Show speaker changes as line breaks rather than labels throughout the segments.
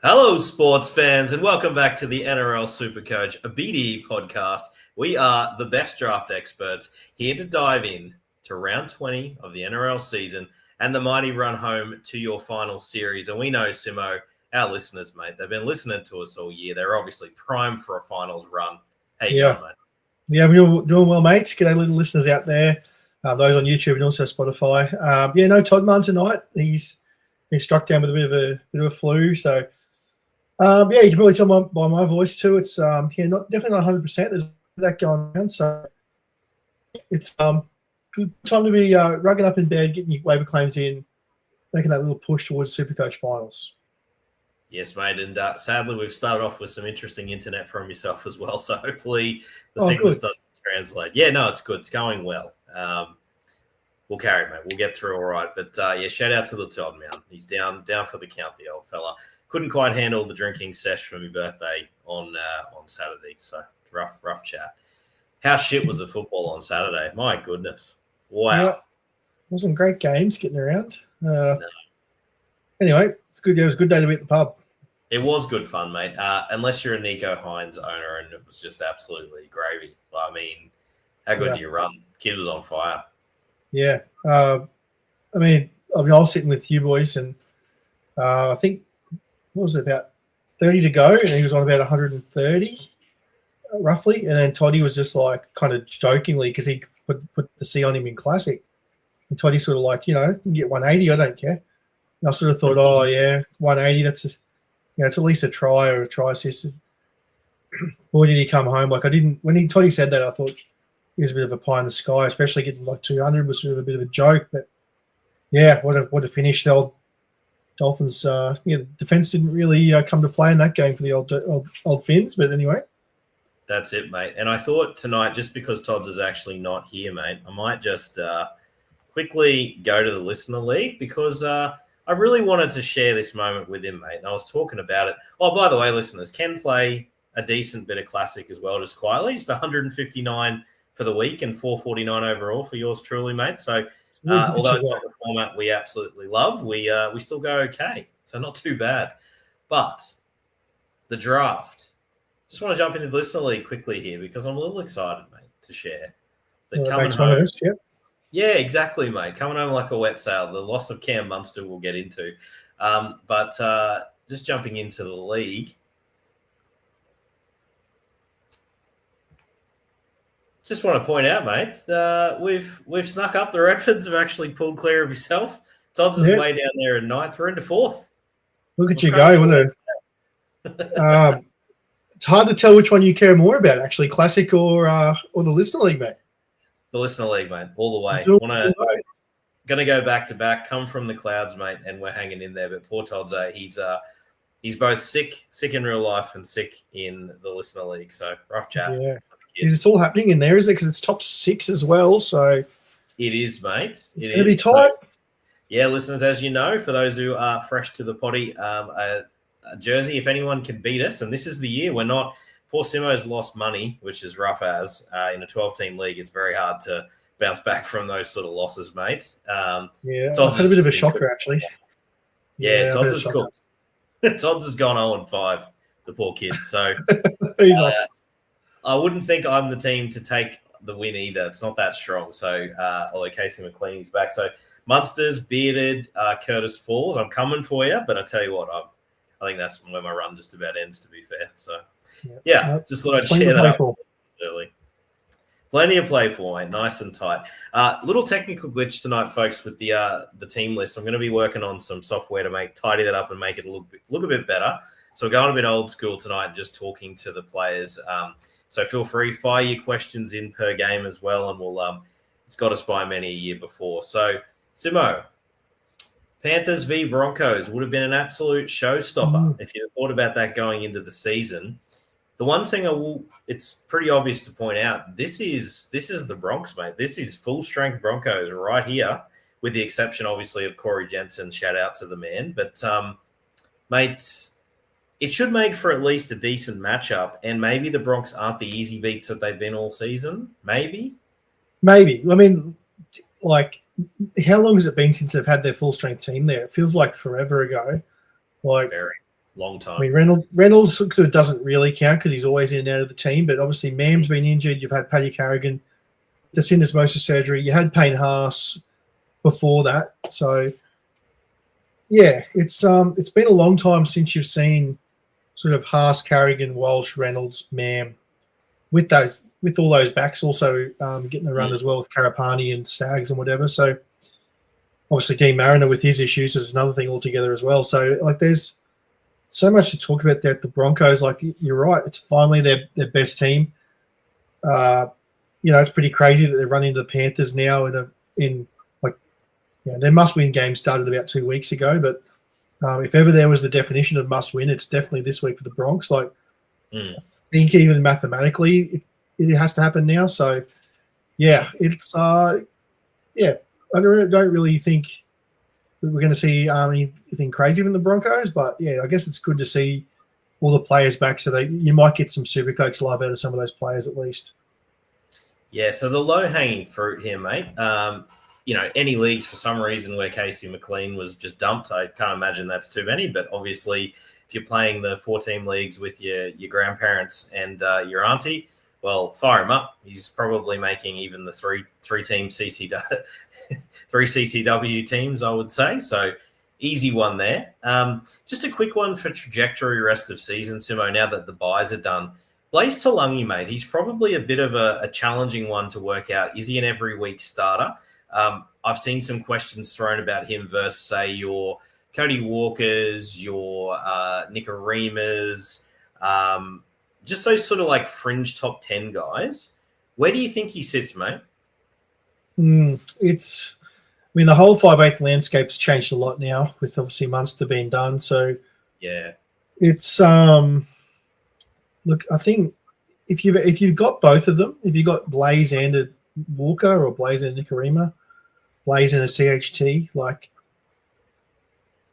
Hello, sports fans, and welcome back to the NRL SuperCoach BDE podcast. We are the best draft experts here to dive in to round 20 of the NRL season and the mighty run home to your final series. And we know, Simo, our listeners, mate, they've been listening to us all year. They're obviously primed for a finals run. How you going, mate?
Yeah, we're doing well, mates. G'day, little listeners out there, those on YouTube and also Spotify. Todd Munn tonight. He's been struck down with a bit of a flu, so. You can probably tell by my voice too. It's definitely not 100%. There's that going on, so it's good time to be rugging up in bed, getting your waiver claims in, making that little push towards SuperCoach finals.
Yes, mate, and sadly we've started off with some interesting internet from yourself as well. So hopefully the signals doesn't translate. Yeah, no, it's good. It's going well. We'll carry it, mate. We'll get through all right. But shout out to the Todd man. He's down for the count, the old fella. Couldn't quite handle the drinking sesh for my birthday on Saturday, so rough chat. How shit was the football on Saturday? My goodness, wow!
Yeah, wasn't great games getting around. No. Anyway, it's good. It was a good day to be at the pub.
It was good fun, mate. Unless you're a Nico Hines owner, and it was just absolutely gravy. I mean, how good do you run? Kid was on fire.
Yeah, I was sitting with you boys, and I think. What was it, about 30 to go, and he was on about 130 roughly, and then Toddy was just like kind of jokingly, because he put the C on him in Classic, and Toddy sort of like, you can get 180, I don't care. And I sort of thought, 180, that's it's at least a try or a try assist. Boy, did he come home. Like, when Toddy said that, I thought he was a bit of a pie in the sky, especially getting like 200 was sort of a bit of a joke, but yeah, what a finish. Dolphins, the defense didn't really come to play in that game for the old Finns, but anyway.
That's it, mate. And I thought tonight, just because Todd's is actually not here, mate, I might just quickly go to the Listener League, because I really wanted to share this moment with him, mate. And I was talking about it. Oh, by the way, listeners, can play a decent bit of Classic as well, just quietly. Just 159 for the week and 449 overall for yours truly, mate. So, although it's not the format we absolutely love, we still go okay. So not too bad. But the draft. Just want to jump into the Listener League quickly here, because I'm a little excited, mate, to share. Coming home, yeah, exactly, mate. Coming home like a wet sail. The loss of Cam Munster we'll get into. But just jumping into the league. Just want to point out, mate, we've snuck up. The Redfords have actually pulled clear of yourself. Todd's is way down there in ninth. We're into fourth.
Look at you go, wasn't it? It's hard to tell which one you care more about, actually, Classic or the Listener League, mate.
The Listener League, mate, all the way. Going to go back to back, come from the clouds, mate, and we're hanging in there. But poor Todd's, he's both sick in real life and sick in the Listener League. So rough chat.
Yeah. It's all happening in there, is it? Because it's top 6 as well. So
it is, mate.
It's going to be tight.
Yeah, listeners, as you know, for those who are fresh to the potty, a jersey, if anyone can beat us, and this is the year. We're not. Poor Simo's lost money, which is rough as in a 12-team league. It's very hard to bounce back from those sort of losses, mate.
I've had a bit of a shocker, actually.
Yeah, Todd's is cooked. Todd's has gone 0-5, the poor kid. So I wouldn't think I'm the team to take the win either. It's not that strong. So, although Casey McLean's back. So, Munsters, bearded, Curtis Falls. I'm coming for you, but I tell you what, I think that's where my run just about ends, to be fair. So, just thought I'd share that early. Plenty of play for, mate. Nice and tight. Little technical glitch tonight, folks, with the team list. I'm going to be working on some software to tidy that up and make it look a bit better. So, we're going a bit old school tonight and just talking to the players. So feel free, fire your questions in per game as well, and we'll it's got us by many a year before. So, Simo, Panthers v Broncos would have been an absolute showstopper if you thought about that going into the season. The one thing it's pretty obvious to point out, this is the Bronx, mate. This is full strength Broncos right here, with the exception, obviously, of Corey Jensen. Shout out to the man, but mate. It should make for at least a decent matchup, and maybe the Bronx aren't the easy beats that they've been all season. Maybe. I
mean, like, how long has it been since they've had their full-strength team there? It feels like forever ago. Like,
very. long time.
I mean, Reynolds doesn't really count because he's always in and out of the team, but obviously Mam's been injured. You've had Paddy Carrigan, the syndesmosis surgery. You had Payne Haas before that. So, yeah, it's been a long time since you've seen sort of Haas, Carrigan, Walsh, Reynolds, Mam with all those backs also getting a run as well with Karapani and Stags and whatever. So, obviously, Dean Mariner with his issues is another thing altogether as well. So, like, there's so much to talk about there at the Broncos. Like, you're right. It's finally their best team. It's pretty crazy that they're running into the Panthers now their must-win game started about 2 weeks ago. But if ever there was the definition of must-win, it's definitely this week for the Bronx. Like, I think even mathematically it has to happen now. So, yeah, it's I don't really think we're going to see anything crazy from the Broncos, but yeah, I guess it's good to see all the players back, so you might get some SuperCoach love out of some of those players at least.
Yeah, so the low-hanging fruit here, mate, any leagues for some reason where Casey McLean was just dumped, I can't imagine that's too many, but obviously if you're playing the 4-team leagues with your grandparents and your auntie, well, fire him up. He's probably making even the three-team three CTW teams, I would say. So easy one there. Just a quick one for trajectory rest of season, Simo, now that the buys are done. Blaze Talangi, mate, he's probably a bit of a challenging one to work out. Is he an every week starter? I've seen some questions thrown about him versus, say, your Cody Walkers, your Nickaremas, just those sort of like fringe top 10 guys. Where do you think he sits, mate?
The whole 5/8 landscape's changed a lot now with obviously Munster being done. So
yeah,
it's look, I think if you've got both of them, if you've got Blaze and a Walker or Blaze and a Nickarema, Blaze and a CHT, like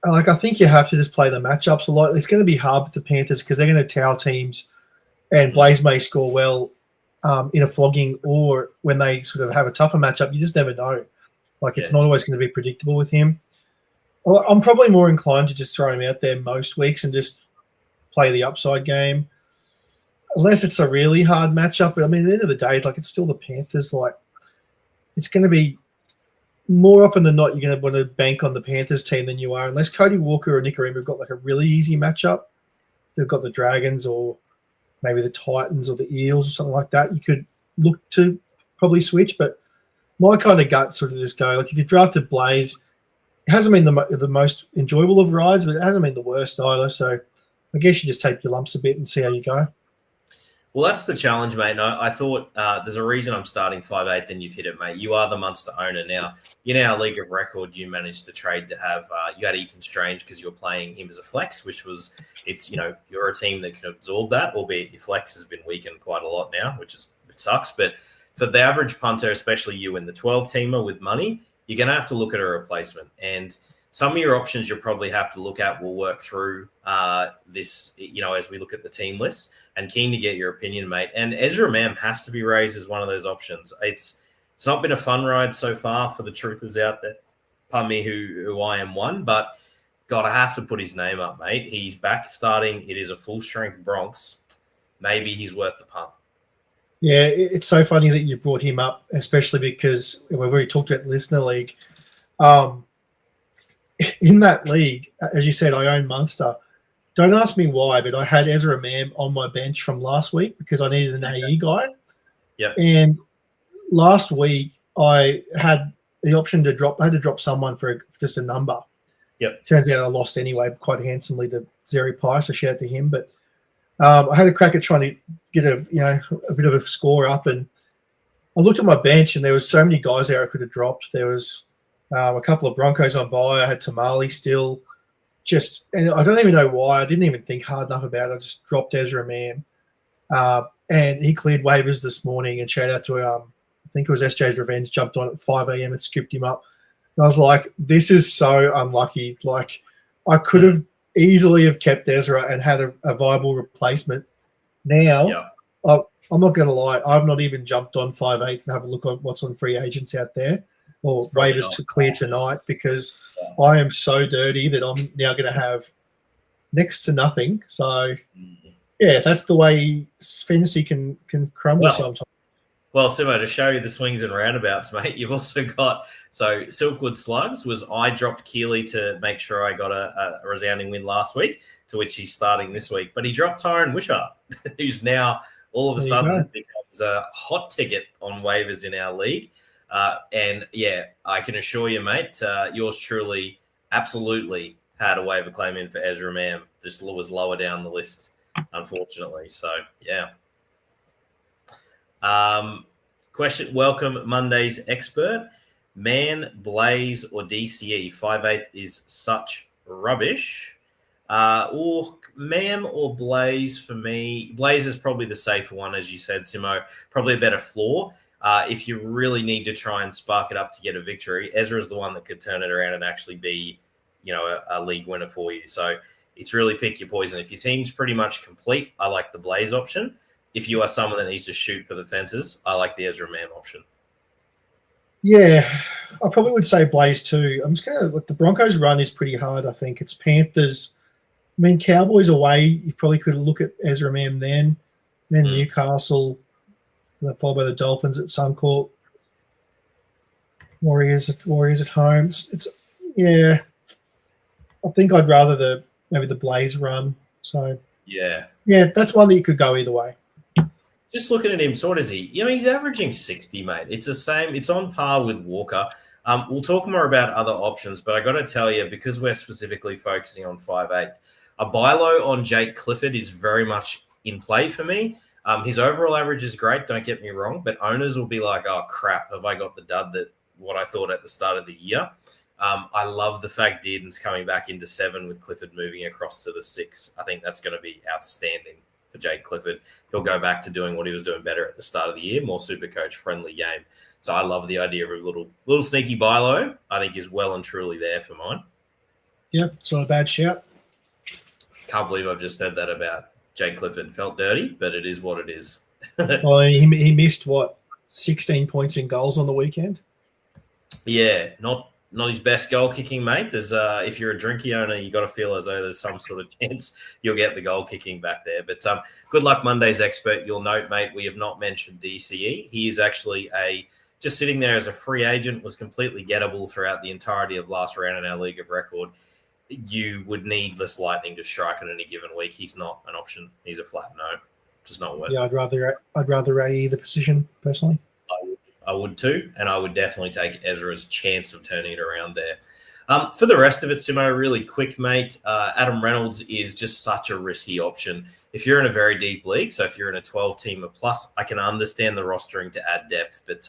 I think you have to just play the matchups a lot. It's going to be hard with the Panthers because they're going to towel teams, and Blaze may score well in a flogging or when they sort of have a tougher matchup. You just never know. Like, it's not always going to be predictable with him. Well, I'm probably more inclined to just throw him out there most weeks and just play the upside game, unless it's a really hard matchup. But, I mean, at the end of the day, like, it's still the Panthers. Like, it's going to be more often than not, you're going to want to bank on the Panthers team than you are, unless Cody Walker or Nickarema have got like a really easy matchup. They've got the Dragons or maybe the Titans or the Eels or something like that. You could look to probably switch, but my kind of gut sort of just go, like, if you drafted Blaze, it hasn't been the most enjoyable of rides, but it hasn't been the worst either. So I guess you just take your lumps a bit and see how you go.
Well, that's the challenge, mate. And I thought there's a reason I'm starting 5/8, and you've hit it, mate. You are the Munster owner now. In our League of Record, you managed to trade to have you had Ethan Strange because you're playing him as a flex, which was you're a team that can absorb that, albeit your flex has been weakened quite a lot now, which sucks. But for the average punter, especially you in the 12-teamer with money, you're going to have to look at a replacement. And some of your options you'll probably have to look at. We'll work through this, as we look at the team list. And keen to get your opinion, mate. And Ezra Mam has to be raised as one of those options. It's not been a fun ride so far for the truthers out there. Pardon me, who I am one, but God, I have to put his name up, mate. He's back starting. It is a full-strength Bronx. Maybe he's worth the punt.
Yeah, it's so funny that you brought him up, especially because we've already talked about the Listener League. In that league, as you said, I own Munster. Don't ask me why, but I had Ezra Mam on my bench from last week because I needed an AE guy.
Yep.
And last week I had the option to drop. I had to drop someone for just a number.
Yep.
Turns out I lost anyway, quite handsomely to Zeri Pye, so shout out to him. But I had a crack at trying to get a bit of a score up, and I looked at my bench, and there was so many guys there I could have dropped. There was a couple of Broncos on bye. I had Tamale still. And I don't even know why. I didn't even think hard enough about it. I just dropped Ezra Mam. And he cleared waivers this morning, and shout out to, I think it was SJ's Revenge, jumped on at 5 a.m. and scooped him up. And I was like, this is so unlucky. Like, I could have easily have kept Ezra and had a viable replacement. Now, I'm not going to lie, I've not even jumped on 5/8 and have a look at what's on free agents out there or waivers to clear tonight because I am so dirty that I'm now going to have next to nothing. So, yeah, that's the way fantasy can crumble sometimes.
Well, Simo, to show you the swings and roundabouts, mate, you've also got Silkwood Slugs I dropped Keeley to make sure I got a resounding win last week, to which he's starting this week. But he dropped Tyron Wishart, who's now all of a sudden becomes a hot ticket on waivers in our league. And yeah, I can assure you, mate, yours truly absolutely had a waiver claim in for Ezra Mam. Just was lower down the list, unfortunately. So yeah. Question. Welcome, Monday's expert. Man, Blaze, or DCE? 5/8 is such rubbish. Or Mam or Blaze for me. Blaze is probably the safer one, as you said, Simo. Probably a better floor. If you really need to try and spark it up to get a victory, Ezra is the one that could turn it around and actually be, a league winner for you. So it's really pick your poison. If your team's pretty much complete, I like the Blaze option. If you are someone that needs to shoot for the fences, I like the Ezra Mam option.
Yeah, I probably would say Blaze too. I'm just going to look. The Broncos run is pretty hard, I think. It's Panthers. I mean, Cowboys away, you probably could look at Ezra Mam then Newcastle, followed by the Dolphins at Suncorp. Warriors at home. It's yeah. I think I'd rather maybe the Blaze run. So
yeah,
that's one that you could go either way.
Just looking at him, so what is he? He's averaging 60, mate. It's the same. It's on par with Walker. We'll talk more about other options, but I got to tell you, because we're specifically focusing on 5/8, a buy low on Jake Clifford is very much in play for me. His overall average is great, don't get me wrong, but owners will be like, oh, crap, have I got the dud that what I thought at the start of the year? I love the fact Dearden's coming back into 7 with Clifford moving across to the 6. I think that's going to be outstanding for Jake Clifford. He'll go back to doing what he was doing better at the start of the year, more SuperCoach friendly game. So I love the idea of a little sneaky buy low. I think is well and truly there for mine.
Yep, it's not a bad shout.
Can't believe I've just said that about Jake Clifford. Felt dirty, but it is what it is.
Well, he missed 16 points in goals on the weekend.
Yeah, not his best goal kicking, mate. There's if you're a Drinky owner, you got to feel as though there's some sort of chance you'll get the goal kicking back there. But good luck, Monday's expert. You'll note, mate, we have not mentioned DCE. He is actually just sitting there as a free agent, was completely gettable throughout the entirety of last round in our League of Record. You would need this lightning to strike on any given week. He's not an option. He's a flat no. Just not worth it.
Yeah, I'd rather AE the position personally.
I would too, and I would definitely take Ezra's chance of turning it around there. For the rest of it, Simo, really quick, mate. Adam Reynolds is just such a risky option. If you're in a very deep league, so if you're in a 12-teamer plus, I can understand the rostering to add depth, but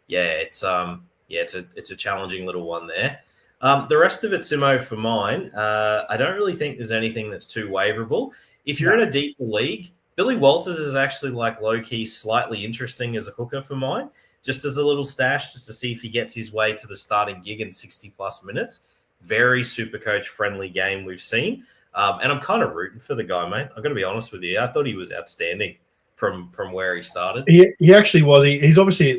it's a challenging little one there. The rest of it, Simo, for mine, I don't really think there's anything that's too waiverable. If you're in a deeper league, Billy Walters is actually low-key slightly interesting as a hooker for mine, just as a little stash, just to see if he gets his way to the starting gig in 60-plus minutes. Very SuperCoach-friendly game we've seen. And I'm kind of rooting for the guy, mate. I'm going to be honest with you. I thought he was outstanding from where he started.
He actually was. He's obviously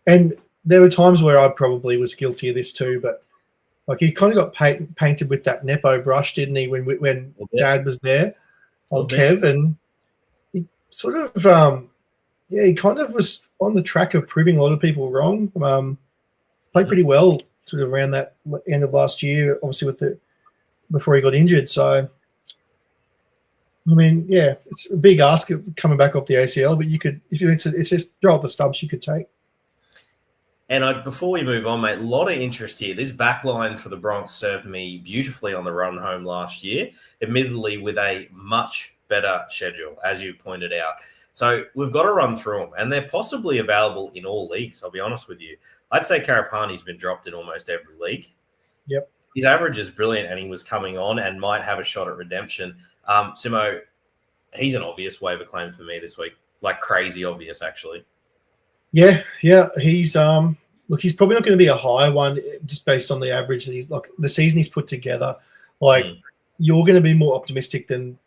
and there were times where I probably was guilty of this too, but he kind of got painted with that Nepo brush, didn't he, when Dad was there on Kev, and he sort of he kind of was on the track of proving a lot of people wrong. Played pretty well sort of around that end of last year, obviously before he got injured. So, I mean, yeah, it's a big ask coming back off the ACL, but you could, it's just draw the stubs you could take.
And before we move on, mate, a lot of interest here. This back line for the Bronx served me beautifully on the run home last year, admittedly with a much better schedule, as you pointed out. So we've got to run through them, and they're possibly available in all leagues, I'll be honest with you. I'd say Karapani's been dropped in almost every league.
Yep.
His average is brilliant, and he was coming on and might have a shot at redemption. Simo, he's an obvious waiver claim for me this week, crazy obvious, actually. Yeah.
He's he's probably not going to be a high one just based on the average that he's the season he's put together. You're going to be more optimistic than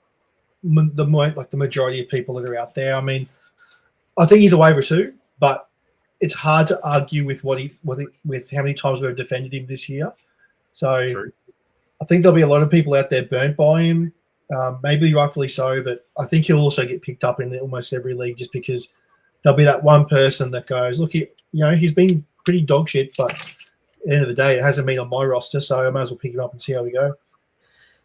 the majority of people that are out there. I mean, I think he's a waiver too, but it's hard to argue with with how many times we've defended him this year. So,
true.
I think there'll be a lot of people out there burnt by him, maybe rightfully so, but I think he'll also get picked up in almost every league just because there'll be that one person that goes, look, he's been pretty dog shit, but at the end of the day, it hasn't been on my roster, so I might as well pick him up and see how we go.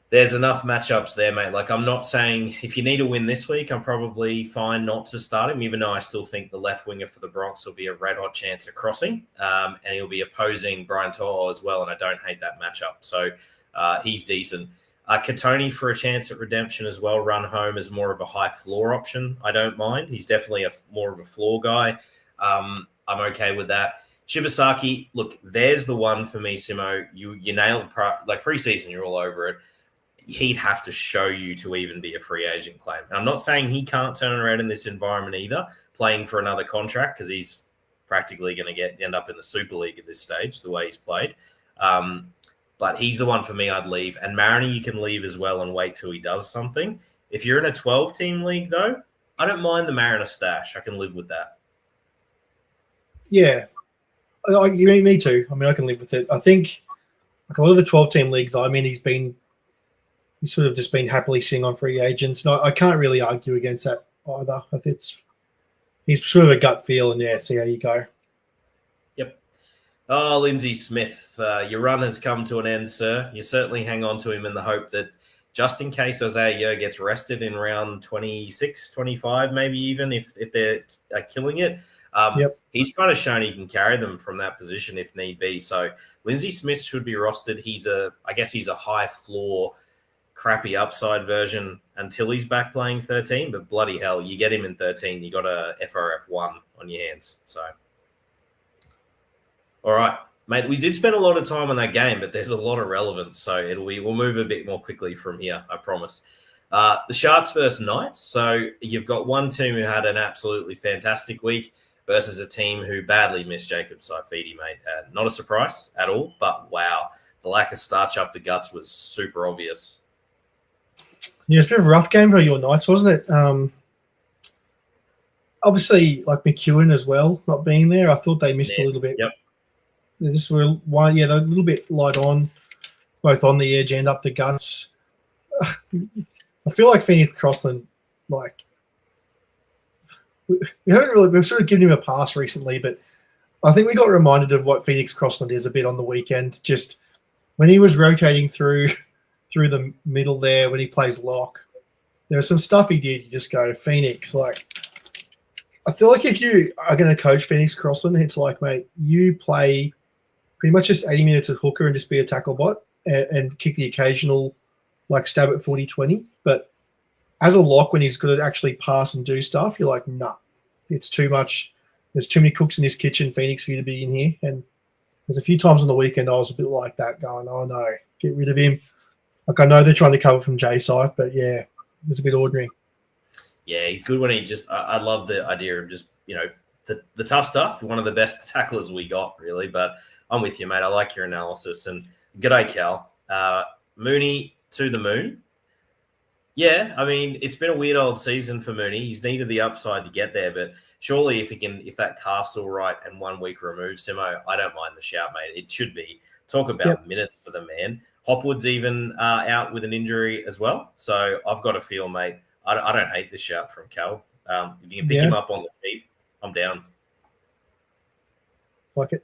There's enough matchups there, mate. Like, I'm not saying if you need a win this week, I'm probably fine not to start him, even though I still think the left winger for the Bronx will be a red-hot chance of crossing, and he'll be opposing Brian To'o as well, and I don't hate that matchup. So he's decent. Katoni for a chance at redemption as well, run home as more of a high floor option. I don't mind. He's definitely more of a floor guy. I'm okay with that. Shibasaki, look, there's the one for me, Simo. You nailed like preseason, you're all over it. He'd have to show you to even be a free agent claim. And I'm not saying he can't turn around in this environment either, playing for another contract, because he's practically going to end up in the Super League at this stage, the way he's played. But he's the one for me I'd leave. And Mariner, you can leave as well and wait till he does something. If you're in a 12-team league, though, I don't mind the Mariner stash. I can live with that.
Yeah. Me too. I mean, I can live with it. I think like a lot of the 12-team leagues, I mean, he's sort of just been happily sitting on free agents. And I can't really argue against that either. I think he's sort of a gut feel, and yeah, see how you go.
Yep. Oh, Lindsay Smith, your run has come to an end, sir. You certainly hang on to him in the hope that just in case Isaiah Yeo gets rested in round 26, 25, maybe even if they're killing it, he's kind of shown he can carry them from that position if need be. So Lindsay Smith should be rostered. I guess he's a high floor, crappy upside version until he's back playing 13, but bloody hell, you get him in 13, you got a FRF1 on your hands. So, all right, mate, we did spend a lot of time on that game, but there's a lot of relevance, so we'll move a bit more quickly from here, I promise. The Sharks versus Knights. So you've got one team who had an absolutely fantastic week versus a team who badly missed Jacob Saifidi, mate. Not a surprise at all, but wow, the lack of starch up the guts was super obvious.
Yeah, it's a bit of a rough game for your Knights, wasn't it? Obviously, like McEwen as well, not being there. I thought they missed a little bit.
Yep.
They just were they're a little bit light on, both on the edge and up the guts. I feel like Phoenix Crossland, like we've sort of given him a pass recently, but I think we got reminded of what Phoenix Crossland is a bit on the weekend. Just when he was rotating through the middle there, when he plays lock, there was some stuff he did. You just go, Phoenix. Like, I feel like if you are going to coach Phoenix Crossland, it's like, mate, you play pretty much just 80 minutes of hooker and just be a tackle bot and kick the occasional like stab at 40-20. But as a lock, when he's going to actually pass and do stuff, you're like, nah, it's too much. There's too many cooks in this kitchen, Phoenix, for you to be in here. And there's a few times on the weekend I was a bit like that, going, oh no, get rid of him. Like, I know they're trying to cover from J-Side, but yeah, it was a bit ordinary.
Yeah, he's good when he just – I love the idea of just, the tough stuff. One of the best tacklers we got, really. But I'm with you, mate. I like your analysis. And g'day, Cal. Mooney to the moon. Yeah, I mean, it's been a weird old season for Mooney. He's needed the upside to get there, but surely if that calf's all right and 1 week removed, Simo, I don't mind the shout, mate. It should be. Talk about minutes for the man. Hopwood's even out with an injury as well. So I've got a feel, mate. I don't hate this shout from Cal. If you can pick him up on the feet, I'm down.
Like it.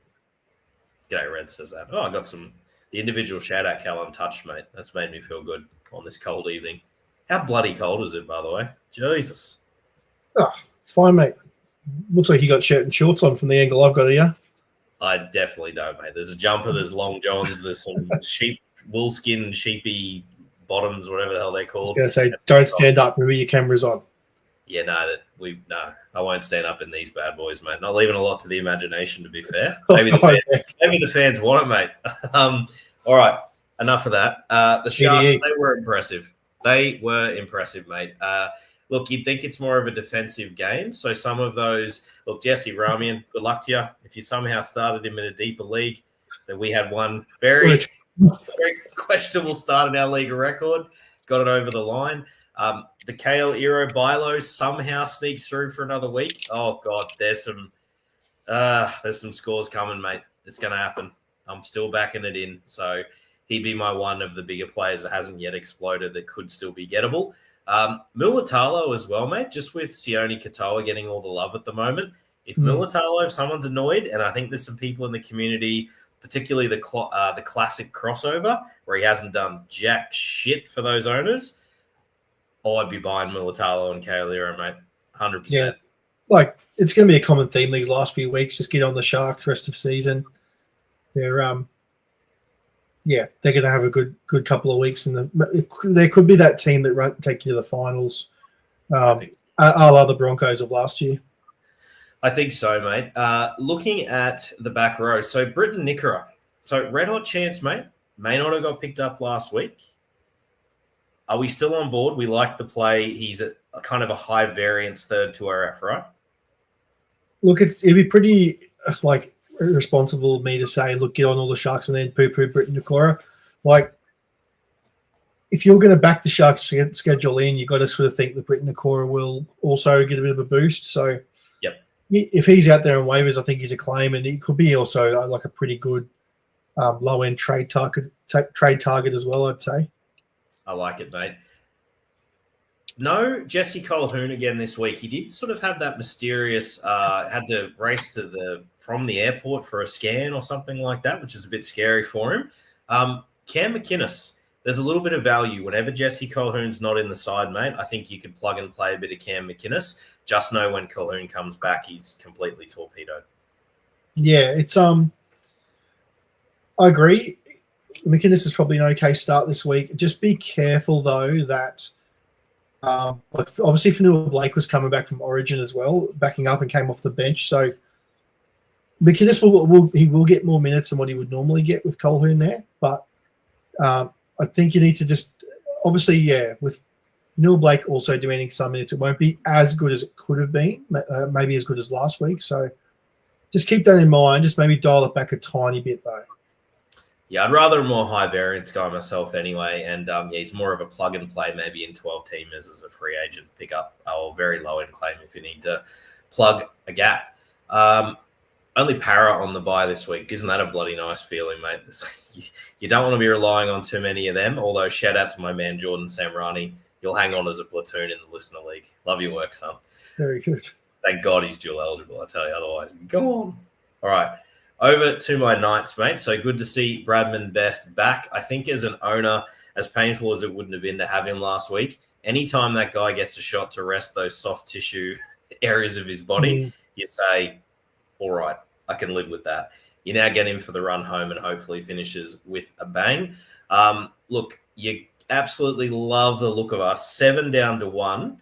G'day, Red says that. Oh, I got the individual shout out, Cal, untouched, mate. That's made me feel good on this cold evening. How bloody cold is it, by the way? Jesus.
Oh, it's fine, mate. Looks like you got shirt and shorts on from the angle I've got here.
I definitely don't, mate. There's a jumper, there's long johns, there's some woolskin, sheepy bottoms, whatever the hell they're called.
I was going to say, don't stand up. Remember your camera's on.
Yeah, no, I won't stand up in these bad boys, mate. Not leaving a lot to the imagination, to be fair. Maybe the fans want it, mate. All right, enough of that. The Sharks, they were impressive. They were impressive, mate. Look, you'd think it's more of a defensive game. So some of those, look, Jesse Ramian, good luck to you. If you somehow started him in a deeper league, that we had one very questionable start in our league record, got it over the line. The Kale Ero Bilo somehow sneaks through for another week. Oh God, there's some scores coming, mate. It's going to happen. I'm still backing it in. So he'd be my one of the bigger players that hasn't yet exploded that could still be gettable. Mulatalo as well, mate, just with Sione Katoa getting all the love at the moment. If Mulatalo, if someone's annoyed, and I think there's some people in the community, particularly the classic crossover, where he hasn't done jack shit for those owners, I'd be buying Mulatalo and Kaolero, mate, 100%.
Yeah, like it's going to be a common theme these last few weeks. Just get on the Sharks rest of season. They're they're going to have a good couple of weeks, and there could be that team that take you to the finals. A la the Broncos of last year.
I think so, mate. Looking at the back row, so Britton Nickera. So red hot chance, mate. May not have got picked up last week. Are we still on board? We like the play. He's a kind of a high variance third to RF, right?
Look, it'd be pretty irresponsible of me to say, look, get on all the Sharks and then poo-poo Britton Nickera. Like, if you're going to back the Sharks schedule in, you've got to sort of think that Britton Nickera will also get a bit of a boost. So, if he's out there on waivers, I think he's a claim, and he could be also like a pretty good low-end trade target as well, I'd say.
I like it, mate. No, Jesse Colquhoun again this week. He did sort of have that mysterious, had to race from the airport for a scan or something like that, which is a bit scary for him. Cam McInnes, there's a little bit of value. Whenever Jesse Colquhoun's not in the side, mate, I think you could plug and play a bit of Cam McInnes. Just know when Colquhoun comes back, he's completely torpedoed. Yeah,
it's I agree. McInnes is probably an okay start this week. Just be careful though that obviously Fanua Blake was coming back from Origin as well, backing up and came off the bench. So McInnes will get more minutes than what he would normally get with Colquhoun there. But I think you need to just obviously, with Fanua Blake also demanding some minutes, it won't be as good as it could have been, maybe as good as last week. So just keep that in mind. Just maybe dial it back a tiny bit though.
Yeah, I'd rather a more high variance guy myself anyway. And he's more of a plug and play, maybe in 12 teamers as a free agent pickup or very low end claim if you need to plug a gap. Only Para on the bye this week. Isn't that a bloody nice feeling, mate? You don't want to be relying on too many of them. Although shout out to my man Jordan Samrani. You'll hang on as a platoon in the listener league. Love your work, son.
Very good.
Thank God he's dual eligible, I tell you. Otherwise, go on. All right. Over to my Knights, mate. So good to see Bradman Best back. I think as an owner, as painful as it wouldn't have been to have him last week, anytime that guy gets a shot to rest those soft tissue areas of his body, you say, all right, I can live with that. You now get him for the run home and hopefully finishes with a bang. Look, you absolutely love the look of us. 7 down to 1.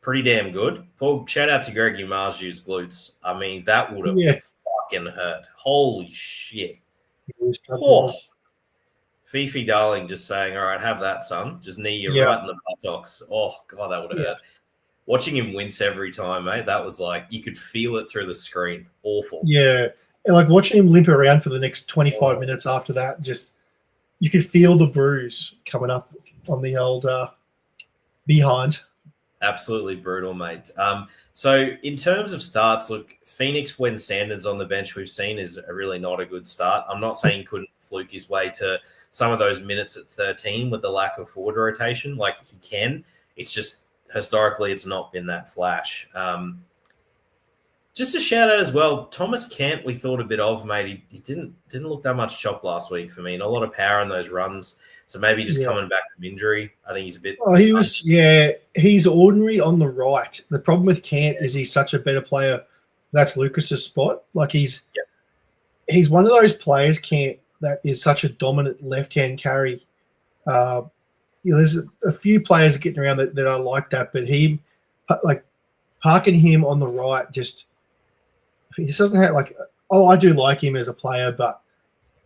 Pretty damn good. Shout out to Greg Umazu's glutes. I mean, that would have fucking hurt. Holy shit. Oh. Fifi Darling just saying, all right, have that, son. Just knee you right in the buttocks. Oh, God, that would have hurt. Watching him wince every time, mate, that was like, you could feel it through the screen. Awful.
Yeah. And like watching him limp around for the next 25 minutes after that, just you could feel the bruise coming up on the old behind.
Absolutely brutal, mate. So in terms of starts, look, Phoenix when Sanders on the bench we've seen is really not a good start. I'm not saying he couldn't fluke his way to some of those minutes at 13 with the lack of forward rotation. Like he can. It's just historically it's not been that flash. Just a shout out as well, Thomas Kent we thought a bit of, mate. He didn't look that much chop last week for me. Not a lot of power in those runs. So maybe just coming back from injury. I think he's a bit...
he's ordinary on the right. The problem with Kent is he's such a better player. That's Lucas's spot. Like he's one of those players, Kent, that is such a dominant left-hand carry. There's a few players getting around that are like that, but he, like parking him on the right, just he just doesn't have I do like him as a player, but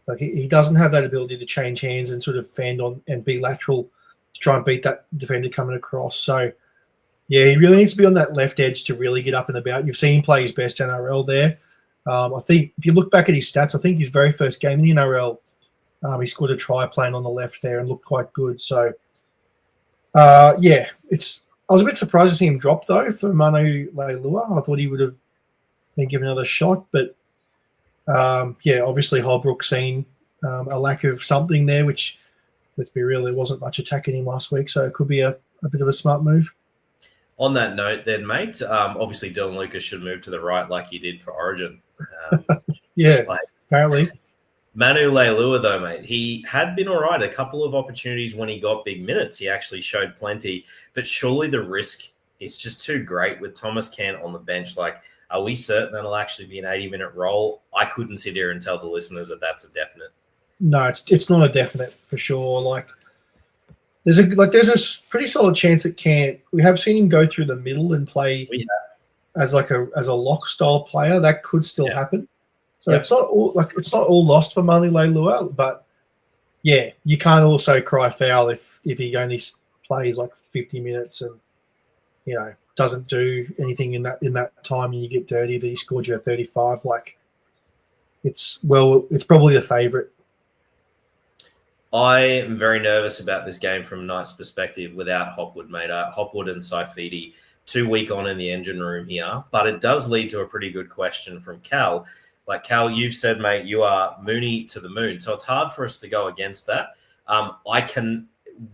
like he doesn't have that ability to change hands and sort of fend on and be lateral to try and beat that defender coming across. So he really needs to be on that left edge to really get up and about. You've seen him play his best NRL there. I think if you look back at his stats, I think his very first game in the NRL, he scored a try playing on the left there and looked quite good. So I was a bit surprised to see him drop though for Manu Leilua. I thought he would have been given another shot, but obviously Holbrook seen a lack of something there, which, let's be real, there wasn't much attacking him last week, so it could be a bit of a smart move.
On that note then, mate, obviously Dylan Lucas should move to the right like he did for Origin.
Yeah, apparently.
Manu Leilua, though, mate, he had been all right. A couple of opportunities when he got big minutes. He actually showed plenty, but surely the risk is just too great with Thomas Kent on the bench. Like, are we certain that'll actually be an 80-minute role? I couldn't sit here and tell the listeners that that's a definite.
No, it's not a definite for sure. Like, there's a pretty solid chance it can't. We have seen him go through the middle and play as a lock style player. That could still happen. So it's not all lost for Manu Leilua, but yeah, you can't also cry foul if he only plays like 50 minutes and doesn't do anything in that time and you get dirty that he scored you a 35. Like, it's probably the favourite.
I am very nervous about this game from a Knights perspective without Hopwood, mate. Hopwood and Saifidi, 2 week on in the engine room here, but it does lead to a pretty good question from Cal. Like, Cal, you've said, mate, you are Mooney to the moon. So it's hard for us to go against that.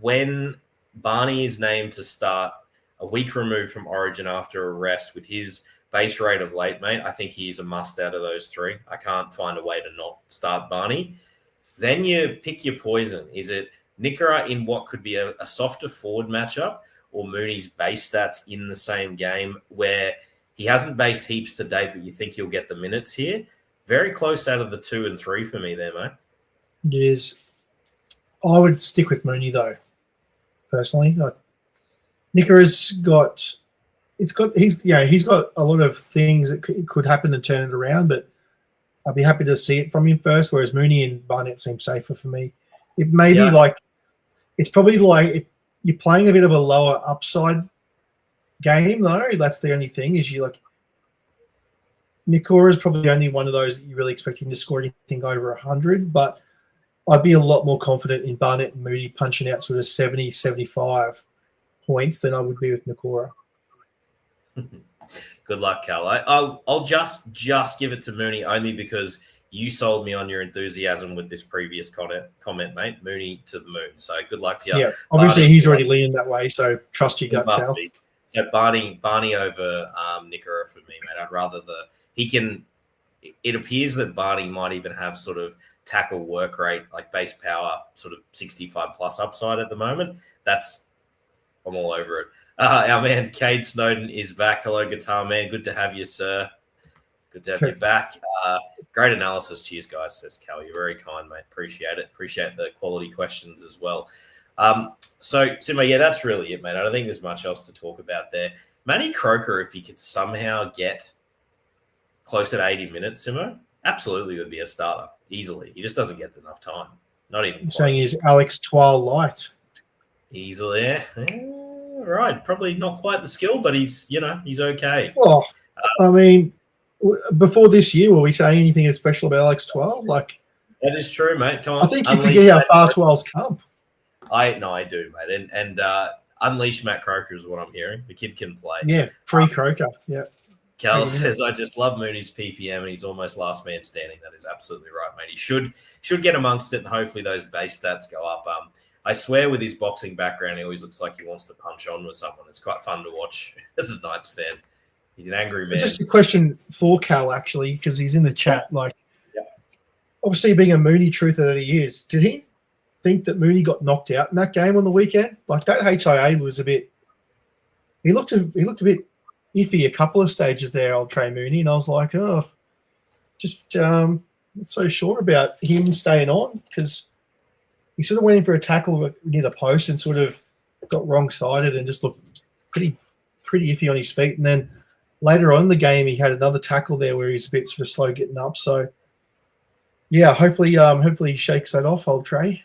When Barney is named to start a week removed from Origin after a rest with his base rate of late, mate, I think he's a must out of those three. I can't find a way to not start Barney. Then you pick your poison. Is it Nickera in what could be a softer forward matchup, or Mooney's base stats in the same game where he hasn't based heaps to date, but you think he'll get the minutes here? Very close out of the 2 and 3 for me there, mate.
It is. I would stick with Mooney, though, personally. Nickera's he's got a lot of things that could happen to turn it around, but I'd be happy to see it from him first, whereas Mooney and Barnett seem safer for me. It may be it's probably like you're playing a bit of a lower upside game, though. That's the only thing is Nickera is probably the only one of those that you really expect him to score anything over 100, but I'd be a lot more confident in Barnett and Mooney punching out sort of 70, 75 points than I would be with Nickera.
Good luck, Cal. I'll just give it to Mooney only because you sold me on your enthusiasm with this previous comment, mate. Mooney to the moon. So good luck to you.
Yeah, obviously he's already leaning that way, so trust your gut, Cal.
So Barney over Nickera for me, mate. I'd rather it appears that Barney might even have sort of tackle work rate, like base power, sort of 65 plus upside at the moment. I'm all over it. Our man Cade Snowden is back. Hello, Guitar Man. Good to have you, sir. Good to have you back. Great analysis. Cheers, guys, says Cal. You're very kind, mate. Appreciate it. Appreciate the quality questions as well. So, Simo, yeah, that's really it, mate. I don't think there's much else to talk about there. Manny Croker, if he could somehow get close at 80 minutes, Simo, absolutely would be a starter, easily. He just doesn't get enough time. Not even close.
Saying he's Alex Twal light.
Easily, yeah. Right. Probably not quite the skill, but he's okay.
Well, I mean, before this year, were we saying anything special about Alex Twal? Like,
that is true, mate. Come on.
I think you forget how far Twal's come.
I do, mate. And unleash Matt Croker is what I'm hearing. The kid can play.
Yeah, free Croker. Yeah.
Cal says, I just love Mooney's PPM and he's almost last man standing. That is absolutely right, mate. He should get amongst it and hopefully those base stats go up. I swear with his boxing background, he always looks like he wants to punch on with someone. It's quite fun to watch as a Knights fan. He's an angry man.
Just a question for Cal, actually, because he's in the chat. Like, obviously being a Mooney truther that he is, did he think that Mooney got knocked out in that game on the weekend? Like, that HIA was a bit – he looked a bit iffy a couple of stages there, old Trey Mooney, and I was like, not so sure about him staying on because – he sort of went in for a tackle near the post and sort of got wrong-sided and just looked pretty iffy on his feet. And then later on in the game, he had another tackle there where he's a bit sort of slow getting up. So, yeah, hopefully he shakes that off, old Trey.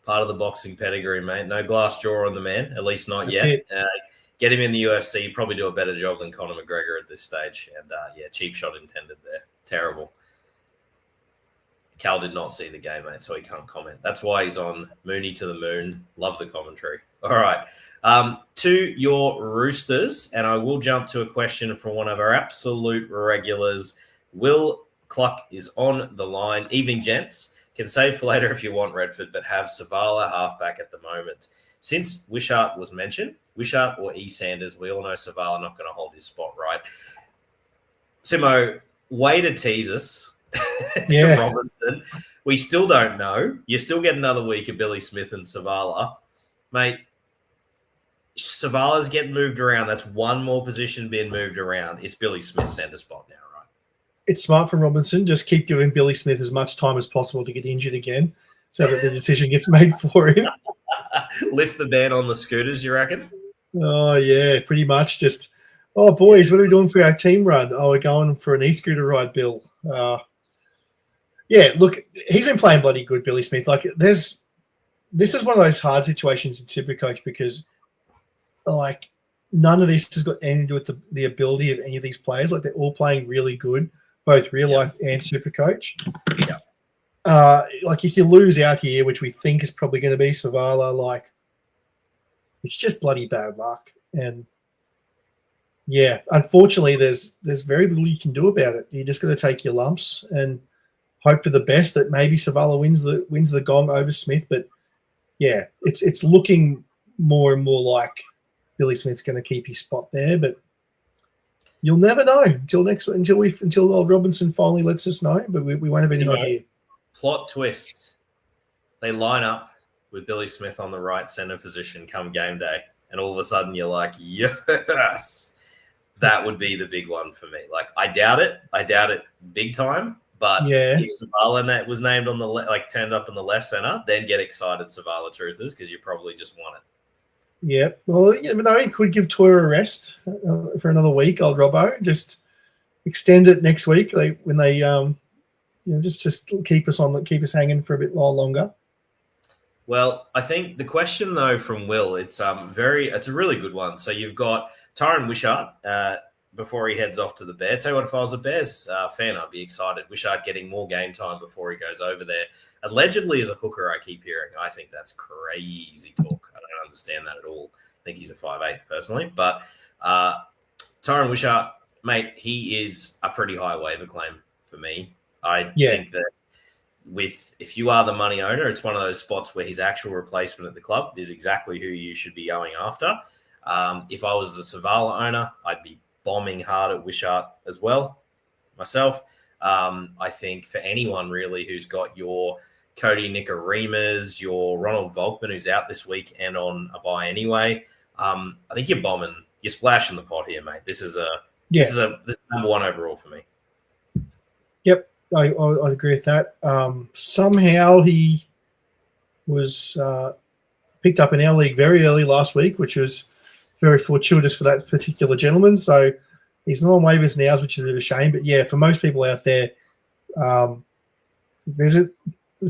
Part of the boxing pedigree, mate. No glass jaw on the man, at least not yet. Get him in the UFC, he'd probably do a better job than Conor McGregor at this stage. And, cheap shot intended there. Terrible. Cal did not see the game, mate, so he can't comment. That's why he's on Mooney to the moon. Love the commentary. All right. To your Roosters, and I will jump to a question from one of our absolute regulars. Will Cluck is on the line. Evening, gents. Can save for later if you want Redford, but have Savala halfback at the moment. Since Wishart was mentioned, Wishart or E. Sanders, we all know Savala not going to hold his spot, right? Simo, way to tease us.
Yeah.
Robinson. We still don't know. You still get another week of Billy Smith and Savala. Mate, Savala's getting moved around. That's one more position being moved around. It's Billy Smith's centre spot now, right?
It's smart from Robinson. Just keep giving Billy Smith as much time as possible to get injured again so that the decision gets made for him.
Lift the ban on the scooters, you reckon?
Oh, yeah, pretty much. Just, oh, boys, what are we doing for our team run? Oh, we're going for an e-scooter ride, Bill. Yeah, look, he's been playing bloody good, Billy Smith. Like, this is one of those hard situations in Supercoach because, like, none of this has got anything to do with the ability of any of these players. Like, they're all playing really good, both real life and Supercoach.
Yeah.
Like, if you lose out here, which we think is probably going to be Savala, like, it's just bloody bad luck. And, yeah, unfortunately, there's very little you can do about it. You just got to take your lumps and hope for the best that maybe Savala wins the gong over Smith. But, yeah, it's looking more and more like Billy Smith's going to keep his spot there, but you'll never know until old Robinson finally lets us know. But we won't have any idea.
Plot twist: they line up with Billy Smith on the right centre position come game day, and all of a sudden you're like, yes, that would be the big one for me. Like, I doubt it big time. But if Savala was named on the turned up in the left centre, then get excited, Savala truthers, because you probably just want it.
Yeah, well, you know, he could give Toyer a rest for another week. Old Robbo, just extend it next week. When they, just keep us hanging for a bit longer.
Well, I think the question though from Will, it's a really good one. So you've got Tyron Wishart before he heads off to the Bears. Tell you what, if I was a Bears fan, I'd be excited. Wishart getting more game time before he goes over there. Allegedly as a hooker, I keep hearing. I think that's crazy talk. I don't understand that at all. I think he's a 5'8" personally. But Tyron Wishart, mate, he is a pretty high waiver claim for me. I think that if you are the money owner, it's one of those spots where his actual replacement at the club is exactly who you should be going after. If I was the Savala owner, I'd be bombing hard at Wishart as well myself. I think for anyone really who's got your Cody Nicarimas, your Ronald Volkman, who's out this week and on a bye anyway, I think you're bombing. You're splashing the pot here, mate. This is number one overall for me.
Yep, I agree with that. Somehow he was picked up in our league very early last week, which was very fortuitous for that particular gentleman. So he's not on waivers now, which is a bit of a shame. But, yeah, for most people out there, there's a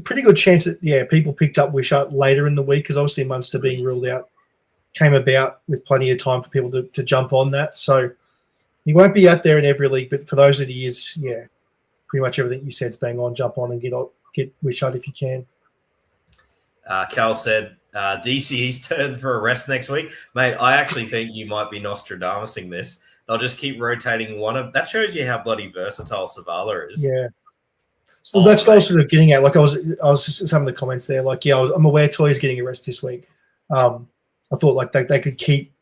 pretty good chance that, people picked up Wishart later in the week because obviously Munster being ruled out came about with plenty of time for people to jump on that. So he won't be out there in every league, but for those that he is, pretty much everything you said is bang on. Jump on and get Wishart if you can.
Cal said, DC's turn for a rest next week. Mate, I actually think you might be Nostradamusing this. They'll just keep rotating one of – that shows you how bloody versatile Savala is.
Yeah. So that's what I was sort of getting at. Like I was just some of the comments there. Like, I'm aware Toy's getting a rest this week. I thought like they could keep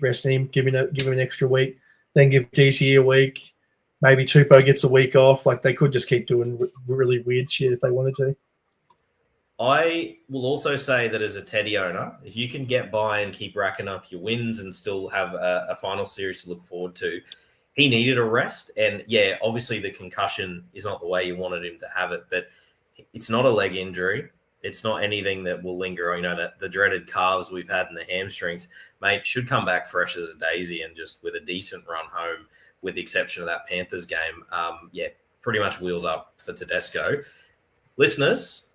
resting him, give him an extra week, then give DC a week. Maybe Tupou gets a week off. Like they could just keep doing really weird shit if they wanted to.
I will also say that as a Teddy owner, if you can get by and keep racking up your wins and still have a final series to look forward to, he needed a rest. And, obviously the concussion is not the way you wanted him to have it, but it's not a leg injury. It's not anything that will linger. That the dreaded calves we've had in the hamstrings, mate, should come back fresh as a daisy and just with a decent run home, with the exception of that Panthers game. Pretty much wheels up for Tedesco. Listeners,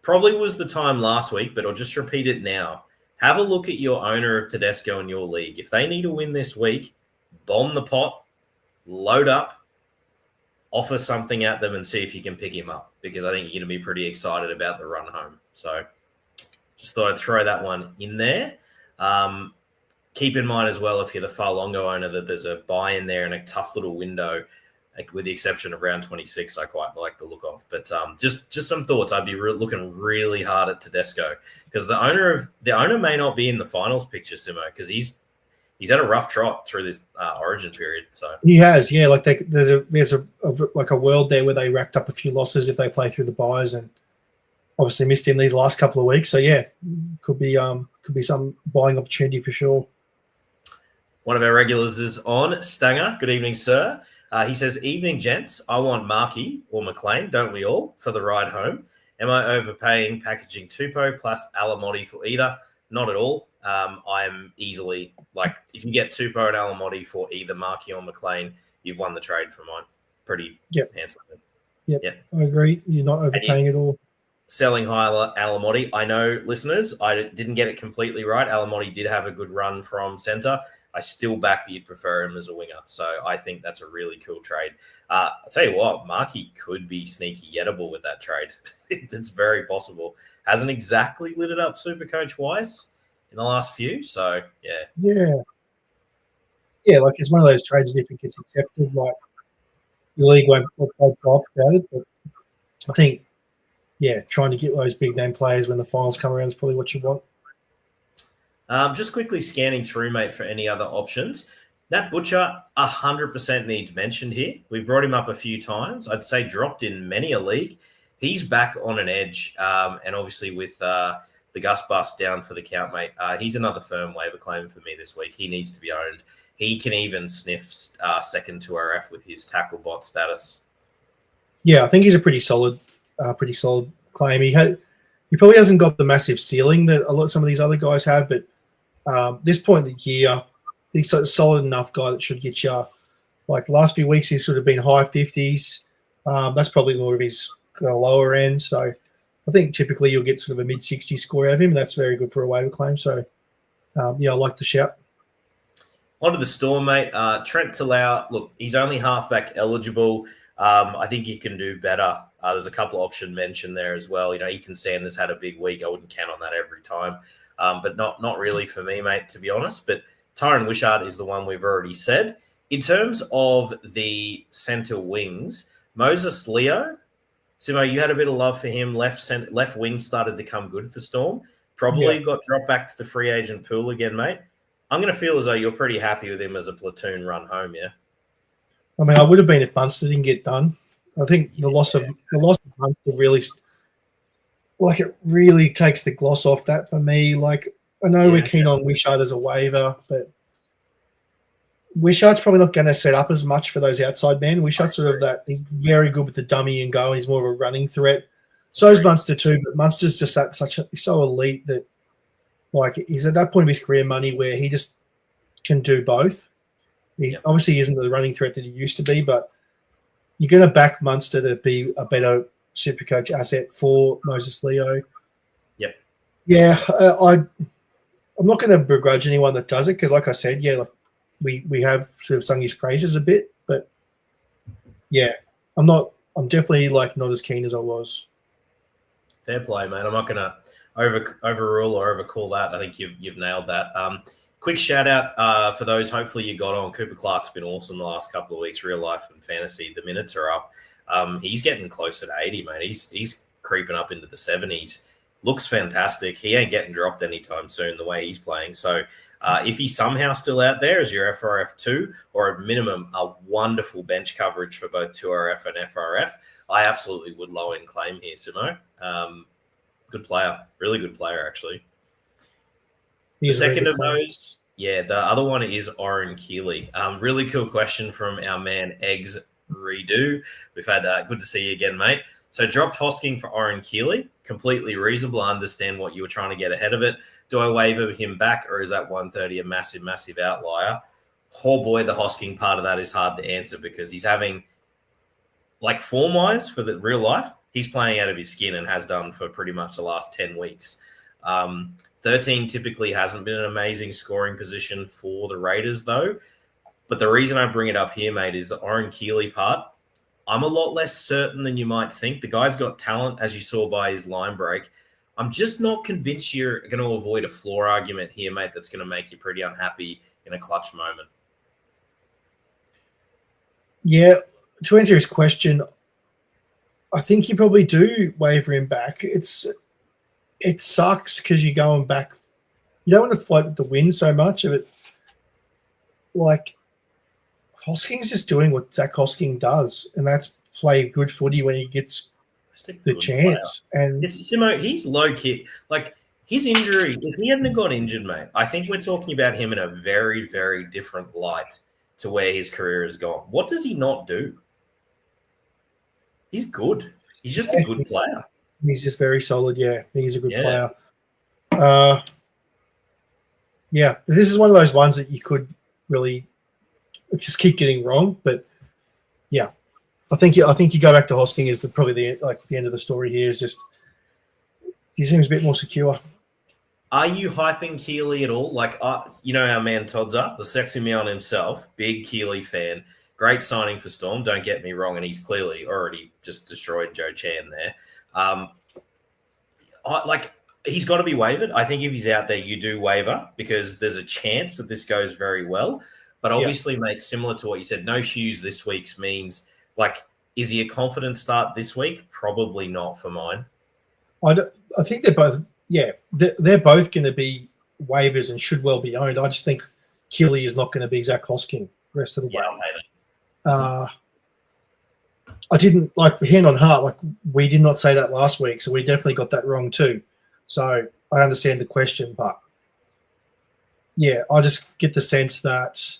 probably was the time last week, but I'll just repeat it now. Have a look at your owner of Tedesco in your league. If they need a win this week, bomb the pot, load up, offer something at them and see if you can pick him up, because I think you're going to be pretty excited about the run home. So just thought I'd throw that one in there. Keep in mind as well, if you're the Farlongo owner, that there's a buy in there and a tough little window like, with the exception of round 26, I quite like the look of. But just some thoughts. I'd be looking really hard at Tedesco because the owner may not be in the finals picture, Simo, because he's had a rough trot through this Origin period. So
he has, yeah. Like there's a world there where they racked up a few losses if they play through the buys, and obviously missed him these last couple of weeks. So yeah, could be some buying opportunity for sure.
One of our regulars is on. Stanger, good evening, sir. He says, evening, gents. I want Markey or McLean, don't we all, for the ride home? Am I overpaying packaging Tupou plus Alamotti for either? Not at all. I'm easily, like, if you get Tupou and Alamotti for either Markey or McLean, you've won the trade for mine pretty handsomely.
Yep, I agree. You're not overpaying at all.
Selling high Alamotti. I know, listeners, I didn't get it completely right. Alamotti did have a good run from centre. I still back that you'd prefer him as a winger. So I think that's a really cool trade. I'll tell you what, Markey could be sneaky gettable with that trade. It's very possible. Hasn't exactly lit it up SuperCoach wise in the last few. So, yeah.
Yeah, like it's one of those trades that if it gets accepted, like the league won't talk about it. But I think, trying to get those big name players when the finals come around is probably what you want.
Just quickly scanning through, mate, for any other options. Nat Butcher 100% needs mentioned here. We've brought him up a few times. I'd say dropped in many a league. He's back on an edge, and obviously with the Gus bust down for the count, mate, he's another firm waiver claim for me this week. He needs to be owned. He can even sniff second to RF with his tackle bot status. Yeah,
I think he's a pretty solid claim. He probably hasn't got the massive ceiling that some of these other guys have, but this point in the year, he's a solid enough guy that should get you. Like last few weeks, he's sort of been high 50s. That's probably more of his lower end. So I think typically you'll get sort of a mid 60 score out of him. And that's very good for a waiver claim. So I like the shout.
Onto the Storm, mate. Trent Talau, look, he's only halfback eligible. I think he can do better. There's a couple of option mentioned there as well. Ethan Sanders had a big week. I wouldn't count on that every time. But not really for me, mate, to be honest. But Tyron Wishart is the one we've already said. In terms of the centre wings, Moses Leo, Simo, you had a bit of love for him. Left wing started to come good for Storm. Probably got dropped back to the free agent pool again, mate. I'm going to feel as though you're pretty happy with him as a platoon run home, yeah?
I mean, I would have been if Munster didn't get done. I think the loss of Munster really takes the gloss off that for me. Like, I know we're keen on Wishart as a waiver, but Wishart's probably not going to set up as much for those outside men. Wishart's sort of that. He's very good with the dummy and go. He's more of a running threat. So is Munster too, but Munster's just he's so elite that, like, he's at that point of his career money where he just can do both. He obviously isn't the running threat that he used to be, but you're going to back Munster to be a better SuperCoach asset for Moses Leo.
Yep.
Yeah, I'm not going to begrudge anyone that does it because, like I said, we have sort of sung his praises a bit, but I'm definitely not as keen as I was.
Fair play, mate. I'm not going to overrule or overcall that. I think you've nailed that. Quick shout out for those. Hopefully you got on. Cooper Clark's been awesome the last couple of weeks. Real life and fantasy, the minutes are up. He's getting closer to 80, mate. He's creeping up into the 70s. Looks fantastic. He ain't getting dropped anytime soon the way he's playing. So if he's somehow still out there as your FRF2 or at minimum a wonderful bench coverage for both 2RF and FRF, I absolutely would low end claim here, Simo. Good player. Really good player, actually. The second of those, the other one is Oren Keeley. Really cool question from our man Eggs Redo. We've had good to see you again, mate. So dropped Hosking for Oren Keeley. Completely reasonable. I understand what you were trying to get ahead of it. Do I waiver him back or is that 130 a massive, massive outlier? Oh boy, the Hosking part of that is hard to answer because he's having, like, form-wise for the real life, he's playing out of his skin and has done for pretty much the last 10 weeks. 13 typically hasn't been an amazing scoring position for the Raiders, though. But the reason I bring it up here, mate, is the Oren Keeley part. I'm a lot less certain than you might think. The guy's got talent, as you saw by his line break. I'm just not convinced you're going to avoid a floor argument here, mate, that's going to make you pretty unhappy in a clutch moment.
Yeah, to answer his question, I think you probably do waiver him back. It sucks because you're going back. You don't want to fight with the wind so much of it. Like, Hosking's just doing what Zach Hosking does, and that's play good footy when he gets the chance.
Player. And Simo, he's low key. Like, his injury, if he hadn't got injured, mate, I think we're talking about him in a very, very different light to where his career has gone. What does he not do? He's good. He's just a good player.
He's just very solid. Yeah, he's a good player. Yeah, this is one of those ones that you could really just keep getting wrong. But yeah, I think you go back to Hosking is probably the end of the story here. Is just he seems a bit more secure.
Are you hyping Keely at all? Like, you know our man Todzer, the sexy man himself, big Keely fan. Great signing for Storm, don't get me wrong, and he's clearly already just destroyed Joe Chan there. He's got to be wavered. I think if he's out there, you do waiver because there's a chance that this goes very well. But obviously, mate, similar to what you said, no Hughes this week's means, like, is he a confident start this week? Probably not for mine.
I think they're both, they're both going to be waivers and should well be owned. I just think Keely is not going to be Zach Hosking the rest of the way. I didn't, like, hand on heart, like, we did not say that last week, so we definitely got that wrong too. So I understand the question, but yeah, I just get the sense that